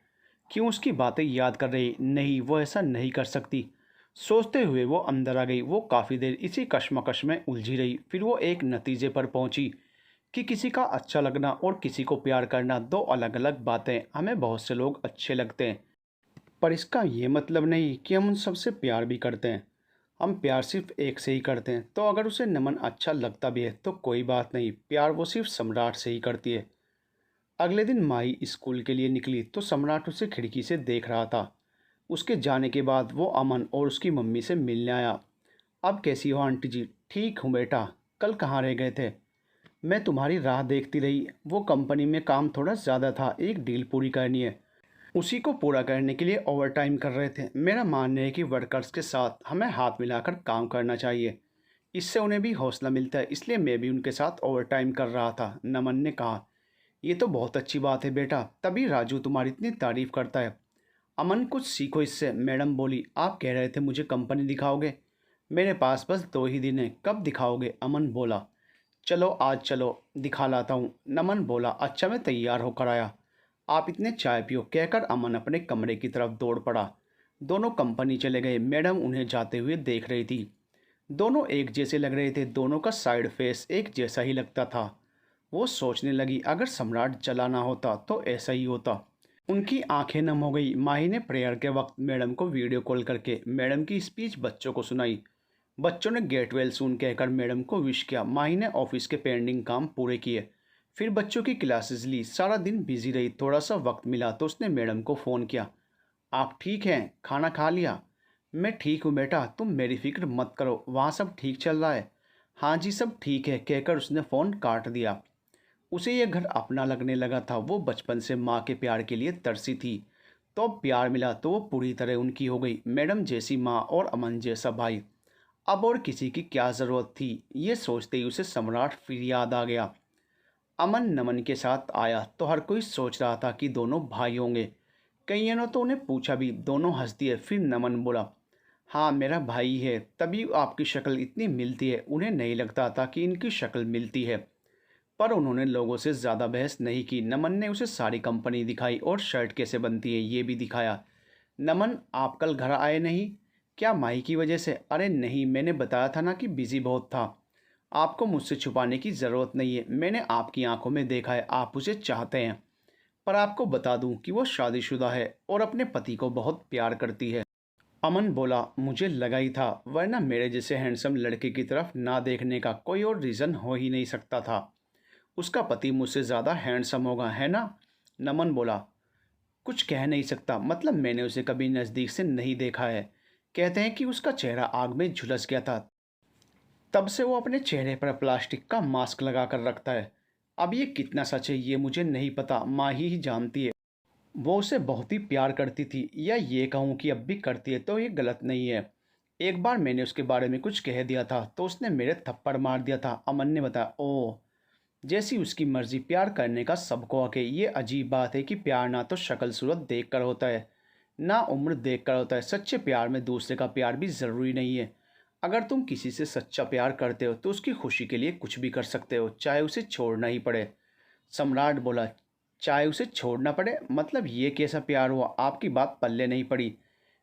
क्यों उसकी बातें याद कर रही? नहीं, वो ऐसा नहीं कर सकती। सोचते हुए वो अंदर आ गई। वो काफ़ी देर इसी कश्मकश में उलझी रही। फिर वो एक नतीजे पर पहुंची कि किसी का अच्छा लगना और किसी को प्यार करना दो अलग अलग बातें। हमें बहुत से लोग अच्छे लगते हैं, पर इसका ये मतलब नहीं कि हम उन सबसे प्यार भी करते हैं। हम प्यार सिर्फ एक से ही करते हैं। तो अगर उसे नमन अच्छा लगता भी है तो कोई बात नहीं, प्यार वो सिर्फ सम्राट से ही करती है। अगले दिन माई स्कूल के लिए निकली तो सम्राट उसे खिड़की से देख रहा था। उसके जाने के बाद वो अमन और उसकी मम्मी से मिलने आया। अब कैसी हो आंटी जी? ठीक हूँ बेटा, कल कहाँ रह गए थे? मैं तुम्हारी राह देखती रही। वो कंपनी में काम थोड़ा ज़्यादा था, एक डील पूरी करनी है, उसी को पूरा करने के लिए ओवरटाइम कर रहे थे। मेरा मानना है कि वर्कर्स के साथ हमें हाथ मिलाकर काम करना चाहिए, इससे उन्हें भी हौसला मिलता है, इसलिए मैं भी उनके साथ ओवरटाइम कर रहा था। नमन ने कहा, ये तो बहुत अच्छी बात है बेटा, तभी राजू तुम्हारी इतनी तारीफ करता है। अमन, कुछ सीखो इससे। मैडम बोली, आप कह रहे थे मुझे कंपनी दिखाओगे, मेरे पास बस 2 ही दिन है, कब दिखाओगे? अमन बोला, चलो आज चलो, दिखा लाता हूँ। नमन बोला, अच्छा मैं तैयार होकर आया, आप इतने चाय पियो। कहकर अमन अपने कमरे की तरफ दौड़ पड़ा। दोनों कंपनी चले गए। मैडम उन्हें जाते हुए देख रही थी। दोनों एक जैसे लग रहे थे, दोनों का साइड फेस एक जैसा ही लगता था। वो सोचने लगी, अगर सम्राट जला ना होता तो ऐसा ही होता। उनकी आंखें नम हो गई। माही ने प्रेयर के वक्त मैडम को वीडियो कॉल करके मैडम की स्पीच बच्चों को सुनाई। बच्चों ने गेट वेल सून कहकर मैडम को विश किया। माही ने ऑफिस के पेंडिंग काम पूरे किए, फिर बच्चों की क्लासेस ली। सारा दिन बिजी रही। थोड़ा सा वक्त मिला तो उसने मैडम को फ़ोन किया, आप ठीक हैं? खाना खा लिया? मैं ठीक हूँ बेटा, तुम मेरी फिक्र मत करो, वहाँ सब ठीक चल रहा है। हाँ जी, सब ठीक है, कहकर उसने फ़ोन काट दिया। उसे यह घर अपना लगने लगा था। वो बचपन से माँ के प्यार के लिए तरसी थी, तो अब प्यार मिला तो वो पूरी तरह उनकी हो गई। मैडम जैसी माँ और अमन जैसा भाई, अब और किसी की क्या ज़रूरत थी? ये सोचते ही उसे सम्राट फिर याद आ गया। अमन नमन के साथ आया तो हर कोई सोच रहा था कि दोनों भाई होंगे। कईयों ने तो उन्हें पूछा भी। दोनों हंस दिए। फिर नमन बोला, हाँ मेरा भाई है, तभी आपकी शक्ल इतनी मिलती है। उन्हें नहीं लगता था कि इनकी शक्ल मिलती है, पर उन्होंने लोगों से ज़्यादा बहस नहीं की। नमन ने उसे सारी कंपनी दिखाई और शर्ट कैसे बनती है ये भी दिखाया। नमन, आप कल घर आए नहीं? क्या माही की वजह से? अरे नहीं, मैंने बताया था ना कि बिज़ी बहुत था। आपको मुझसे छुपाने की ज़रूरत नहीं है, मैंने आपकी आंखों में देखा है, आप उसे चाहते हैं। पर आपको बता दूं कि वो शादीशुदा है और अपने पति को बहुत प्यार करती है। अमन बोला, मुझे लगा ही था, वरना मेरे जैसे हैंडसम लड़के की तरफ ना देखने का कोई और रीज़न हो ही नहीं सकता था। उसका पति मुझसे ज़्यादा हैंडसम होगा, है ना? नमन बोला, कुछ कह नहीं सकता, मतलब मैंने उसे कभी नज़दीक से नहीं देखा है। कहते हैं कि उसका चेहरा आग में झुलस गया था, तब से वो अपने चेहरे पर प्लास्टिक का मास्क लगा कर रखता है। अब ये कितना सच है ये मुझे नहीं पता, माँ ही जानती है। वो उसे बहुत ही प्यार करती थी, या ये कहूँ कि अब भी करती है तो ये गलत नहीं है। एक बार मैंने उसके बारे में कुछ कह दिया था तो उसने मेरे थप्पड़ मार दिया था। अमन ने बताया, ओह, जैसी उसकी मर्जी, प्यार करने का सबको हक है। ये अजीब बात है कि प्यार ना तो शक्ल सूरत देख कर होता है, ना उम्र देख कर होता है। सच्चे प्यार में दूसरे का प्यार भी ज़रूरी नहीं है। अगर तुम किसी से सच्चा प्यार करते हो तो उसकी खुशी के लिए कुछ भी कर सकते हो, चाहे उसे छोड़ना ही पड़े। सम्राट बोला, चाहे उसे छोड़ना पड़े? मतलब ये कैसा प्यार हुआ? आपकी बात पल्ले नहीं पड़ी।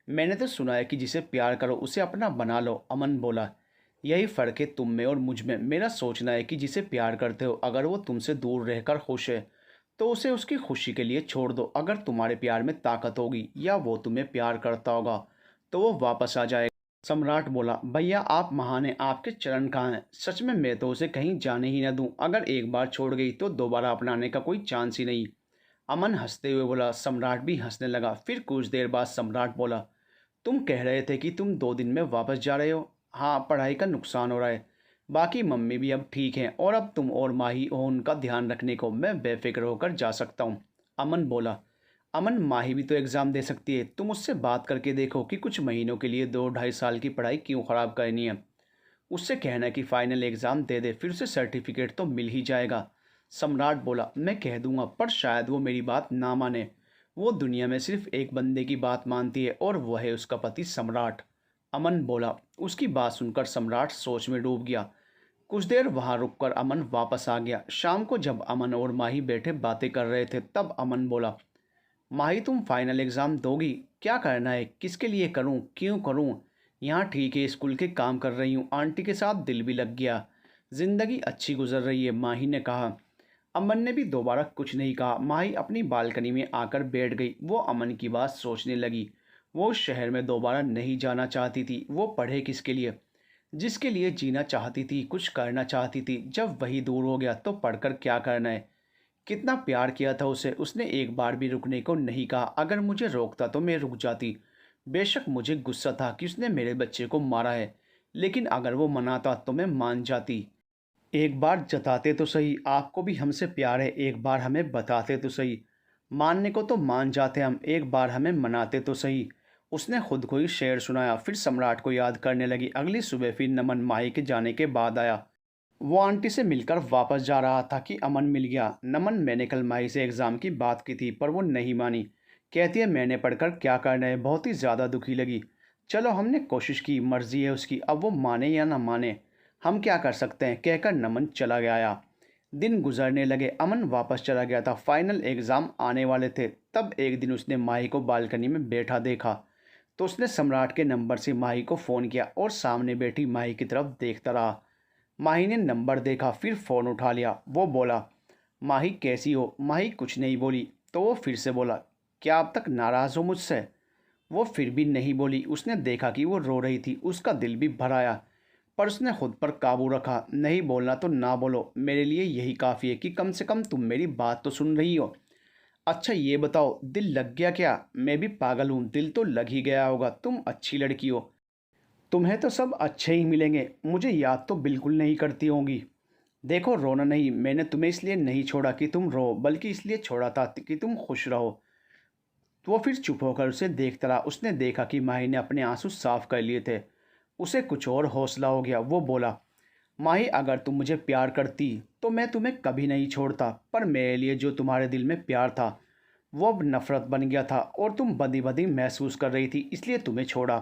मैंने तो सुना है कि जिसे प्यार करो उसे अपना बना लो, अमन बोला। यही फ़र्क है तुम में और मुझ में। मेरा सोचना है कि जिसे प्यार करते हो अगर वो तुमसे दूर रहकर खुश है तो उसे उसकी खुशी के लिए छोड़ दो। अगर तुम्हारे प्यार में ताकत होगी या वो तुम्हें प्यार करता होगा तो वो वापस आ जाएगा। सम्राट बोला, भैया आप महान हैं, आपके चरण कहाँ हैं? सच में मैं तो उसे कहीं जाने ही न दूं। अगर एक बार छोड़ गई तो दोबारा अपनाने का कोई चांस ही नहीं। अमन हंसते हुए बोला। सम्राट भी हंसने लगा। फिर कुछ देर बाद सम्राट बोला, तुम कह रहे थे कि तुम 2 दिन में वापस जा रहे हो। हाँ, पढ़ाई का नुकसान हो रहा है। बाकी मम्मी भी अब ठीक हैं और अब तुम और माही हो उनका ध्यान रखने को मैं बेफिक्र होकर जा सकता हूँ, अमन बोला। अमन, माही भी तो एग्ज़ाम दे सकती है। तुम उससे बात करके देखो कि कुछ महीनों के लिए 2 ढाई साल की पढ़ाई क्यों ख़राब करनी है। उससे कहना कि फ़ाइनल एग्ज़ाम दे दे, फिर उसे सर्टिफिकेट तो मिल ही जाएगा। सम्राट बोला, मैं कह दूंगा पर शायद वो मेरी बात ना माने। वो दुनिया में सिर्फ एक बंदे की बात मानती है और वह है उसका पति सम्राट। अमन बोला। उसकी बात सुनकर सम्राट सोच में डूब गया। कुछ देर वहां रुककर अमन वापस आ गया। शाम को जब अमन और माही बैठे बातें कर रहे थे तब अमन बोला, माही तुम फाइनल एग्ज़ाम दोगी? क्या करना है? किसके लिए करूं? क्यों करूं? यहाँ ठीक है, स्कूल के काम कर रही हूँ, आंटी के साथ दिल भी लग गया, ज़िंदगी अच्छी गुजर रही है, माही ने कहा। अमन ने भी दोबारा कुछ नहीं कहा। माही अपनी बालकनी में आकर बैठ गई। वो अमन की बात सोचने लगी। वो उस शहर में दोबारा नहीं जाना चाहती थी। वो पढ़े किसके लिए? जिसके लिए जीना चाहती थी, कुछ करना चाहती थी। जब वही दूर हो गया तो पढ़कर क्या करना है? कितना प्यार किया था उसे। उसने एक बार भी रुकने को नहीं कहा। अगर मुझे रोकता तो मैं रुक जाती। बेशक मुझे गुस्सा था कि उसने मेरे बच्चे को मारा है, लेकिन अगर वो मनाता तो मैं मान जाती। एक बार जताते तो सही, आपको भी हमसे प्यार है, एक बार हमें बताते तो सही। मानने को तो मान जाते हम, एक बार हमें मनाते तो सही। उसने खुद को ही शेर सुनाया। फिर सम्राट को याद करने लगी। अगली सुबह फिर नमन माही के जाने के बाद आया। वो आंटी से मिलकर वापस जा रहा था कि अमन मिल गया। नमन, मैंने कल माही से एग्ज़ाम की बात की थी पर वो नहीं मानी। कहती है मैंने पढ़कर क्या करना है। बहुत ही ज़्यादा दुखी लगी। चलो हमने कोशिश की, मर्जी है उसकी, अब वो माने या ना माने, हम क्या कर सकते हैं, कहकर नमन चला गया। दिन गुजरने लगे। अमन वापस चला गया था। फाइनल एग्ज़ाम आने वाले थे। तब एक दिन उसने माही को बालकनी में बैठा देखा तो उसने सम्राट के नंबर से माही को फ़ोन किया और सामने बैठी माही की तरफ देखता रहा। माही ने नंबर देखा, फिर फ़ोन उठा लिया। वो बोला, माही कैसी हो? माही कुछ नहीं बोली। तो वो फिर से बोला, क्या अब तक नाराज़ हो मुझसे? वो फिर भी नहीं बोली। उसने देखा कि वो रो रही थी। उसका दिल भी भर आया, पर उसने खुद पर काबू रखा। नहीं बोलना तो ना बोलो, मेरे लिए यही काफ़ी है कि कम से कम तुम मेरी बात तो सुन रही हो। अच्छा ये बताओ, दिल लग गया क्या? मैं भी पागल हूँ, दिल तो लग ही गया होगा। तुम अच्छी लड़की हो, तुम्हें तो सब अच्छे ही मिलेंगे। मुझे याद तो बिल्कुल नहीं करती होंगी। देखो, रोना नहीं। मैंने तुम्हें इसलिए नहीं छोड़ा कि तुम रो, बल्कि इसलिए छोड़ा था कि तुम खुश रहो। तो वो फिर चुप होकर उसे देखता रहा। उसने देखा कि माही ने अपने आंसू साफ कर लिए थे। उसे कुछ और हौसला हो गया। वो बोला, माही अगर तुम मुझे प्यार करती तो मैं तुम्हें कभी नहीं छोड़ता, पर मेरे लिए जो तुम्हारे दिल में प्यार था वो अब नफरत बन गया था और तुम बदी बदी महसूस कर रही थी, इसलिए तुम्हें छोड़ा।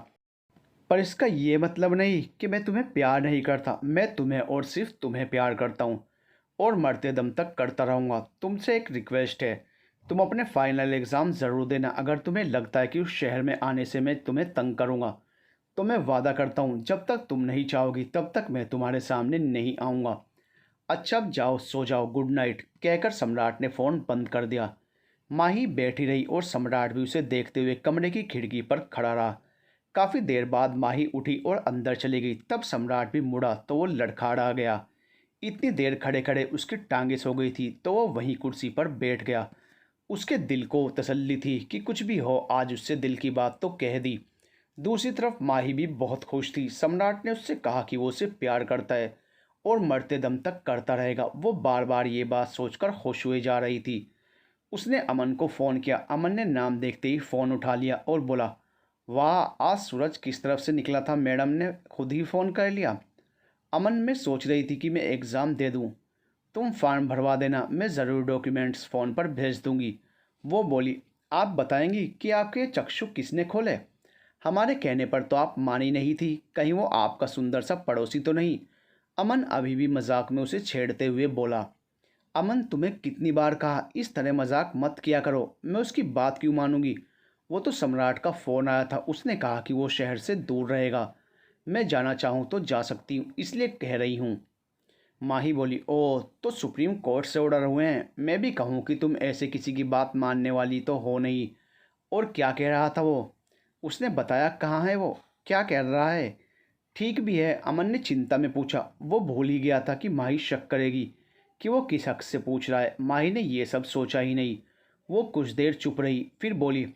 पर इसका ये मतलब नहीं कि मैं तुम्हें प्यार नहीं करता। मैं तुम्हें और सिर्फ तुम्हें प्यार करता हूँ और मरते दम तक करता रहूँगा। तुमसे एक रिक्वेस्ट है, तुम अपने फाइनल एग्ज़ाम ज़रूर देना। अगर तुम्हें लगता है कि उस शहर में आने से मैं तुम्हें तंग करूँगा तो मैं वादा करता हूँ जब तक तुम नहीं चाहोगी तब तक मैं तुम्हारे सामने नहीं आऊँगा। अच्छा अब जाओ, सो जाओ, गुड नाइट, कहकर सम्राट ने फ़ोन बंद कर दिया। माही बैठी रही और सम्राट भी उसे देखते हुए कमरे की खिड़की पर खड़ा रहा। काफ़ी देर बाद माही उठी और अंदर चली गई। तब सम्राट भी मुड़ा तो वो लड़खड़ा गया। इतनी देर खड़े खड़े उसकी टांगें सो गई थी तो वो वहीं कुर्सी पर बैठ गया। उसके दिल को तसल्ली थी कि कुछ भी हो आज उससे दिल की बात तो कह दी। दूसरी तरफ माही भी बहुत खुश थी। सम्राट ने उससे कहा कि वो उसे प्यार करता है और मरते दम तक करता रहेगा। वो बार बार ये बात सोचकर खुश हुए जा रही थी। उसने अमन को फ़ोन किया। अमन ने नाम देखते ही फ़ोन उठा लिया और बोला, वाह, आज सूरज किस तरफ से निकला था, मैडम ने खुद ही फ़ोन कर लिया। अमन, में सोच रही थी कि मैं एग्ज़ाम दे दूँ, तुम फॉर्म भरवा देना, मैं ज़रूर डॉक्यूमेंट्स फ़ोन पर भेज दूँगी। वो बोली, आप बताएंगी कि आपके चक्षु किसने खोले? हमारे कहने पर तो आप मानी नहीं थी, कहीं वो आपका सुंदर सा पड़ोसी तो नहीं? अमन अभी भी मजाक में उसे छेड़ते हुए बोला। अमन, तुम्हें कितनी बार कहा इस तरह मजाक मत किया करो, मैं उसकी बात क्यों मानूंगी। वो तो सम्राट का फ़ोन आया था, उसने कहा कि वो शहर से दूर रहेगा। मैं जाना चाहूँ तो जा सकती हूँ, इसलिए कह रही हूँ। माही बोली, ओह तो सुप्रीम कोर्ट से ऑर्डर हुए हैं। मैं भी कहूँ कि तुम ऐसे किसी की बात मानने वाली तो हो नहीं। और क्या कह रहा था वो? उसने बताया कहाँ है वो? क्या कह रहा है? ठीक भी है, अमन ने चिंता में पूछा। वो भूल ही गया था कि माही शक करेगी कि वो किस हक से पूछ रहा है। माही ने ये सब सोचा ही नहीं। वो कुछ देर चुप रही, फिर बोली,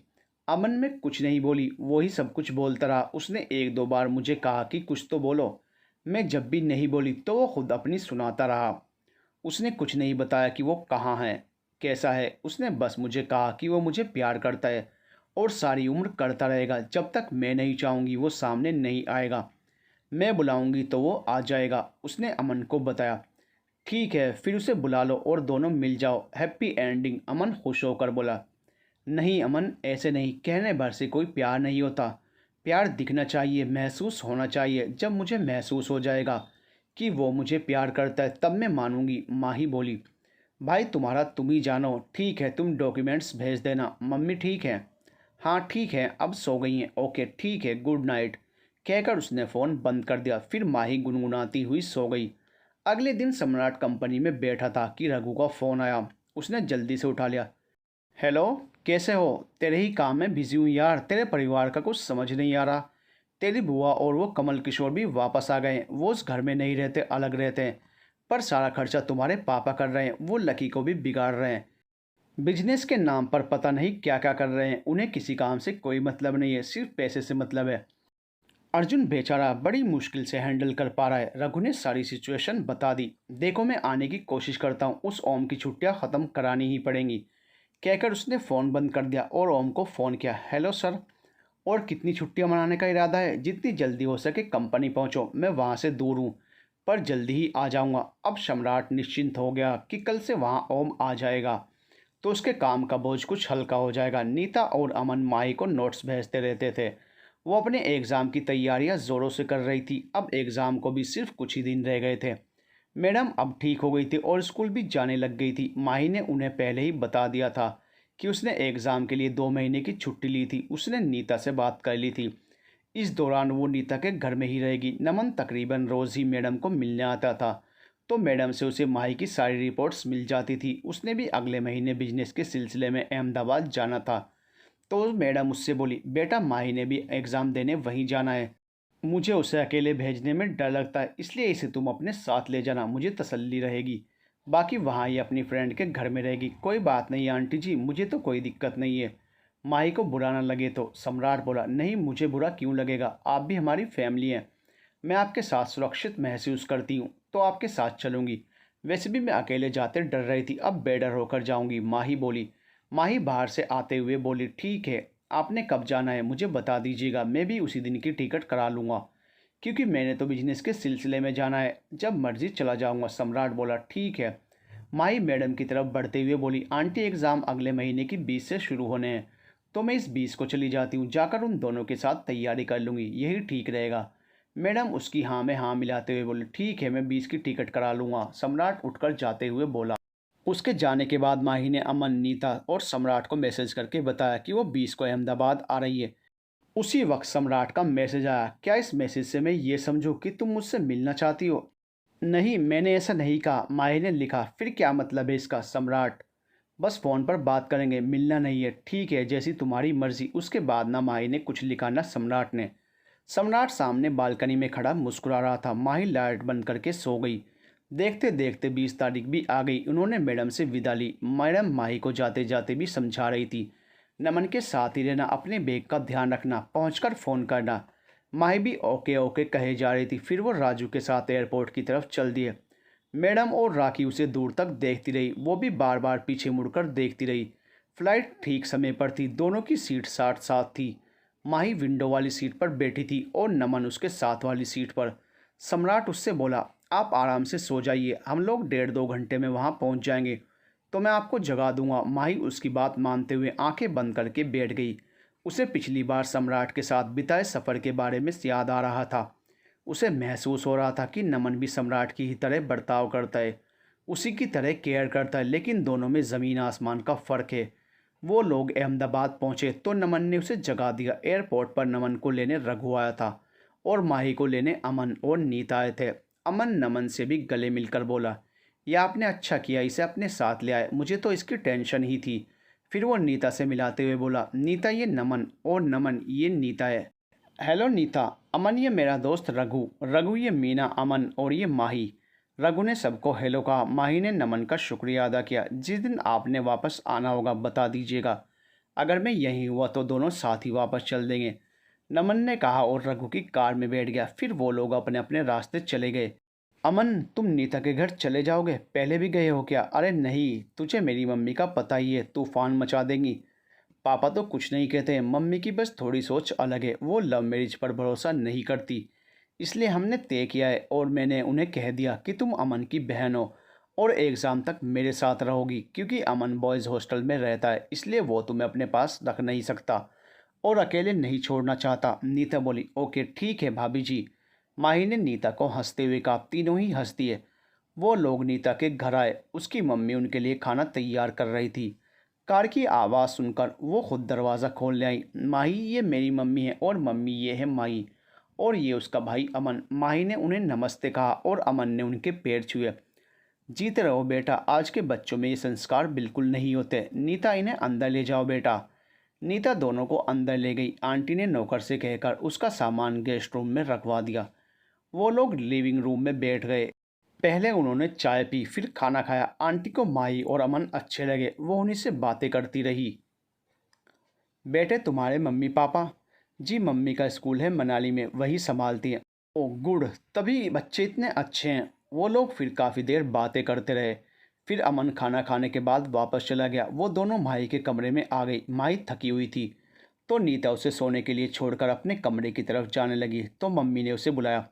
अमन में कुछ नहीं बोली, वो ही सब कुछ बोलता रहा। उसने एक दो बार मुझे कहा कि कुछ तो बोलो। मैं जब भी नहीं बोली तो वो खुद अपनी सुनाता रहा। उसने कुछ नहीं बताया कि वो कहाँ है, कैसा है। उसने बस मुझे कहा कि वो मुझे प्यार करता है और सारी उम्र करता रहेगा। जब तक मैं नहीं चाहूँगी वो सामने नहीं आएगा। मैं बुलाऊंगी तो वो आ जाएगा, उसने अमन को बताया। ठीक है, फिर उसे बुला लो और दोनों मिल जाओ, हैप्पी एंडिंग, अमन खुश होकर बोला। नहीं अमन, ऐसे नहीं, कहने भर से कोई प्यार नहीं होता। प्यार दिखना चाहिए, महसूस होना चाहिए। जब मुझे महसूस हो जाएगा कि वो मुझे प्यार करता है तब मैं मानूंगी, माही बोली। भाई तुम्हारा तुम ही जानो। ठीक है, तुम डॉक्यूमेंट्स भेज देना। मम्मी ठीक है? हाँ ठीक है, अब सो गई हैं। ओके ठीक है, गुड नाइट, कहकर उसने फ़ोन बंद कर दिया। फिर माही गुनगुनाती हुई सो गई। अगले दिन सम्राट कंपनी में बैठा था कि रघु का फ़ोन आया। उसने जल्दी से उठा लिया। हेलो, कैसे हो? तेरे ही काम में बिजी हूँ यार, तेरे परिवार का कुछ समझ नहीं आ रहा। तेरी बुआ और वो कमल किशोर भी वापस आ गए हैं। वो उस घर में नहीं रहते, अलग रहते हैं। पर सारा खर्चा तुम्हारे पापा कर रहे हैं। वो लकी को भी बिगाड़ रहे हैं। बिजनेस के नाम पर पता नहीं क्या क्या कर रहे हैं। उन्हें किसी काम से कोई मतलब नहीं है, सिर्फ पैसे से मतलब है। अर्जुन बेचारा बड़ी मुश्किल से हैंडल कर पा रहा है। रघु ने सारी सिचुएशन बता दी। देखो मैं आने की कोशिश करता हूँ, उस ओम की छुट्टियाँ ख़त्म करानी ही पड़ेंगी, कहकर उसने फ़ोन बंद कर दिया और ओम को फ़ोन किया। हेलो सर, और कितनी छुट्टियां मनाने का इरादा है? जितनी जल्दी हो सके कंपनी पहुंचो, मैं वहां से दूर हूं पर जल्दी ही आ जाऊंगा। अब सम्राट निश्चिंत हो गया कि कल से वहां ओम आ जाएगा तो उसके काम का बोझ कुछ हल्का हो जाएगा। नीता और अमन माही को नोट्स भेजते रहते थे। वो अपने एग्ज़ाम की तैयारियां ज़ोरों से कर रही थी। अब एग्ज़ाम को भी सिर्फ कुछ ही दिन रह गए थे। मैडम अब ठीक हो गई थी और स्कूल भी जाने लग गई थी। माही ने उन्हें पहले ही बता दिया था कि उसने एग्ज़ाम के लिए 2 महीने की छुट्टी ली थी। उसने नीता से बात कर ली थी। इस दौरान वो नीता के घर में ही रहेगी। नमन तकरीबन रोज़ ही मैडम को मिलने आता था, तो मैडम से उसे माही की सारी रिपोर्ट्स मिल जाती थी। उसने भी अगले महीने बिजनेस के सिलसिले में अहमदाबाद जाना था, तो मैडम उससे बोली, बेटा माही ने भी एग्ज़ाम देने वहीं जाना है। मुझे उसे अकेले भेजने में डर लगता है, इसलिए इसे तुम अपने साथ ले जाना, मुझे तसल्ली रहेगी। बाकी वहाँ ही अपनी फ्रेंड के घर में रहेगी। कोई बात नहीं आंटी जी, मुझे तो कोई दिक्कत नहीं है। माही को बुरा ना लगे तो? सम्राट बोला, नहीं मुझे बुरा क्यों लगेगा, आप भी हमारी फैमिली हैं। मैं आपके साथ सुरक्षित महसूस करती हूँ तो आपके साथ चलूँगी। वैसे भी मैं अकेले जाते डर रही थी, अब बेडर होकर जाऊँगी, माही बोली। माही बाहर से आते हुए बोली, ठीक है, आपने कब जाना है मुझे बता दीजिएगा, मैं भी उसी दिन की टिकट करा लूँगा, क्योंकि मैंने तो बिजनेस के सिलसिले में जाना है। जब मर्जी चला जाऊँगा। सम्राट बोला, ठीक है। माही मैडम की तरफ बढ़ते हुए बोली, आंटी एग्ज़ाम अगले महीने की 20 से शुरू होने हैं, तो मैं इस 20 को चली जाती हूँ, जाकर उन दोनों के साथ तैयारी कर लूँगी, यही ठीक रहेगा। मैडम उसकी हाँ में हाँ मिलाते हुए बोले, ठीक है, मैं 20 की टिकट करा लूँगा। सम्राट उठकर जाते हुए बोला। उसके जाने के बाद माही ने अमन, नीता और सम्राट को मैसेज करके बताया कि वो 20 को अहमदाबाद आ रही है। उसी वक्त सम्राट का मैसेज आया। क्या इस मैसेज से मैं ये समझूं कि तुम मुझसे मिलना चाहती हो? नहीं, मैंने ऐसा नहीं कहा, माही ने लिखा। फिर क्या मतलब है इसका? सम्राट, बस फ़ोन पर बात करेंगे, मिलना नहीं है। ठीक है, जैसी तुम्हारी मर्ज़ी। उसके बाद ना माही ने कुछ लिखा ना सम्राट ने। सम्राट सामने बालकनी में खड़ा मुस्कुरा रहा था। माही लाइट बंद करके सो गई। देखते देखते 20 तारीख भी आ गई। उन्होंने मैडम से विदा ली। मैडम माही को जाते जाते भी समझा रही थी, नमन के साथ ही रहना, अपने बैग का ध्यान रखना, पहुंचकर फ़ोन करना। माही भी ओके ओके कहे जा रही थी। फिर वो राजू के साथ एयरपोर्ट की तरफ चल दिए। मैडम और राखी उसे दूर तक देखती रही। वो भी बार बार पीछे मुड़कर देखती रही। फ्लाइट ठीक समय पर थी। दोनों की सीट साथ साथ थी। माही विंडो वाली सीट पर बैठी थी और नमन उसके साथ वाली सीट पर। सम्राट उससे बोला, आप आराम से सो जाइए, हम लोग 1.5-2 घंटे में वहाँ पहुँच जाएंगे, तो मैं आपको जगा दूंगा। माही उसकी बात मानते हुए आंखें बंद करके बैठ गई। उसे पिछली बार सम्राट के साथ बिताए सफ़र के बारे में याद आ रहा था। उसे महसूस हो रहा था कि नमन भी सम्राट की ही तरह बर्ताव करता है। उसी की तरह केयर करता है, लेकिन दोनों में ज़मीन आसमान का फ़र्क है। वो लोग अहमदाबाद पहुंचे तो नमन ने उसे जगा दिया। एयरपोर्ट पर नमन को लेने रघु आया था और माही को लेने अमन और नीता आए थे। अमन नमन से भी गले मिलकर बोला, यह आपने अच्छा किया इसे अपने साथ ले आए, मुझे तो इसकी टेंशन ही थी। फिर वो नीता से मिलाते हुए बोला, नीता ये नमन और नमन ये नीता है। हेलो नीता। अमन ये मेरा दोस्त रघु। रघु ये मीना। अमन और ये माही। रघु ने सबको हेलो कहा। माही ने नमन का शुक्रिया अदा किया। जिस दिन आपने वापस आना होगा बता दीजिएगा, अगर मैं यहीं हुआ तो दोनों साथ ही वापस चल देंगे, नमन ने कहा और रघु की कार में बैठ गया। फिर वो लोग अपने अपने रास्ते चले गए। अमन, तुम नीता के घर चले जाओगे? पहले भी गए हो क्या? अरे नहीं, तुझे मेरी मम्मी का पता ही है, तूफान मचा देंगी। पापा तो कुछ नहीं कहते, मम्मी की बस थोड़ी सोच अलग है, वो लव मैरिज पर भरोसा नहीं करती। इसलिए हमने तय किया है और मैंने उन्हें कह दिया कि तुम अमन की बहन हो और एग्ज़ाम तक मेरे साथ रहोगी, क्योंकि अमन बॉयज़ हॉस्टल में रहता है, इसलिए वो तुम्हें अपने पास रख नहीं सकता और अकेले नहीं छोड़ना चाहता। नीता बोली, ओके ठीक है भाभी जी। माही ने नीता को हंसते हुए कहा। तीनों ही हंसती है। वो लोग नीता के घर आए। उसकी मम्मी उनके लिए खाना तैयार कर रही थी। कार की आवाज़ सुनकर वो खुद दरवाज़ा खोलने आई। माही, ये मेरी मम्मी है और मम्मी ये है माही और ये उसका भाई अमन। माही ने उन्हें नमस्ते कहा और अमन ने उनके पैर छुए। जीते रहो बेटा, आज के बच्चों में ये संस्कार बिल्कुल नहीं होते। नीता, इन्हें अंदर ले जाओ बेटा। नीता दोनों को अंदर ले गई। आंटी ने नौकर से कहकर उसका सामान गेस्ट रूम में रखवा दिया। वो लोग लिविंग रूम में बैठ गए। पहले उन्होंने चाय पी, फिर खाना खाया। आंटी को माही और अमन अच्छे लगे। वो उन्हीं से बातें करती रही। बेटे, तुम्हारे मम्मी पापा? जी, मम्मी का स्कूल है मनाली में, वही संभालती हैं। ओह गुड, तभी बच्चे इतने अच्छे हैं। वो लोग फिर काफ़ी देर बातें करते रहे। फिर अमन खाना खाने के बाद वापस चला गया। वो दोनों माही के कमरे में आ गई। माही थकी हुई थी तो नीता उसे सोने के लिए छोड़कर अपने कमरे की तरफ जाने लगी तो मम्मी ने उसे बुलाया।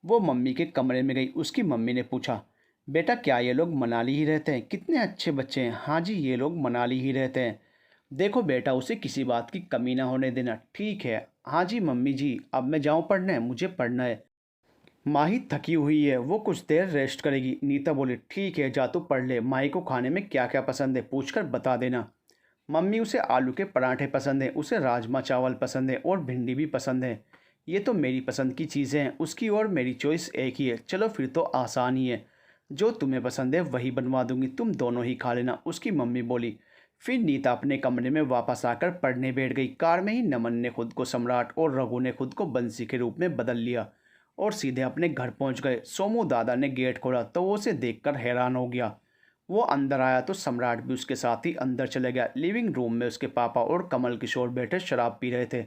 वो मम्मी के कमरे में गई। उसकी मम्मी ने पूछा, बेटा क्या ये लोग मनाली ही रहते हैं? कितने अच्छे बच्चे हैं। हाँ जी, ये लोग मनाली ही रहते हैं। देखो बेटा, उसे किसी बात की कमी ना होने देना, ठीक है? हाँ जी मम्मी जी। अब मैं जाऊँ पढ़ने? मुझे पढ़ना है। माही थकी हुई है, वो कुछ देर रेस्ट करेगी। नीता बोली, ठीक है जा तू पढ़ ले। माही को खाने में क्या क्या पसंद है पूछकर बता देना। मम्मी, उसे आलू के पराठे पसंद हैं, उसे राजमा चावल पसंद है और भिंडी भी पसंद है। ये तो मेरी पसंद की चीज़ें हैं। उसकी और मेरी चॉइस एक ही है। चलो फिर तो आसान ही है, जो तुम्हें पसंद है वही बनवा दूंगी, तुम दोनों ही खा लेना, उसकी मम्मी बोली। फिर नीता अपने कमरे में वापस आकर पढ़ने बैठ गई। कार में ही नमन ने खुद को सम्राट और रघु ने खुद को बंसी के रूप में बदल लिया और सीधे अपने घर पहुंच गए। सोमू दादा ने गेट खोला तो वो उसे देखकर हैरान हो गया। वो अंदर आया तो सम्राट भी उसके साथ ही अंदर चले गया। लिविंग रूम में उसके पापा और कमल किशोर बैठे शराब पी रहे थे।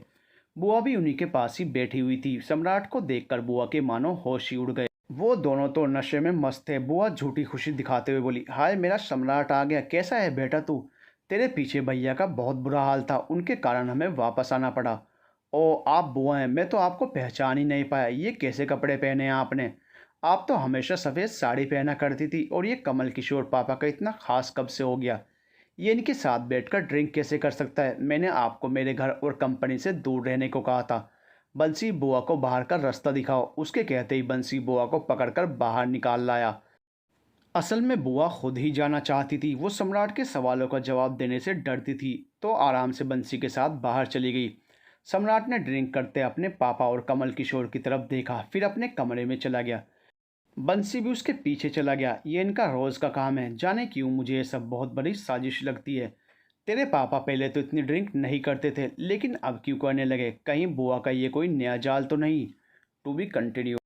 बुआ भी उन्हीं के पास ही बैठी हुई थी। सम्राट को देखकर बुआ के मानो होश ही उड़ गए। वो दोनों तो नशे में मस्त थे। बुआ झूठी खुशी दिखाते हुए बोली, हाय मेरा सम्राट आ गया, कैसा है बेटा तू? तेरे पीछे भैया का बहुत बुरा हाल था, उनके कारण हमें वापस आना पड़ा। ओ आप बुआ हैं, मैं तो आपको पहचान ही नहीं पाया। ये कैसे कपड़े पहने हैं आपने? आप तो हमेशा सफ़ेद साड़ी पहना करती थी। और ये कमल किशोर पापा का इतना खास कब से हो गया? ये इनके साथ बैठकर ड्रिंक कैसे कर सकता है? मैंने आपको मेरे घर और कंपनी से दूर रहने को कहा था। बंसी बुआ को बाहर का रास्ता दिखाओ। उसके कहते ही बंसी बुआ को पकड़कर बाहर निकाल लाया। असल में बुआ खुद ही जाना चाहती थी। वो सम्राट के सवालों का जवाब देने से डरती थी तो आराम से बंसी के साथ बाहर चली गई। सम्राट ने ड्रिंक करते अपने पापा और कमल किशोर की तरफ देखा, फिर अपने कमरे में चला गया। बंसी भी उसके पीछे चला गया। ये इनका रोज़ का काम है। जाने क्यों मुझे ये सब बहुत बड़ी साजिश लगती है। तेरे पापा पहले तो इतनी ड्रिंक नहीं करते थे, लेकिन अब क्यों करने लगे? कहीं बुआ का ये कोई नया जाल तो नहीं? To be continue.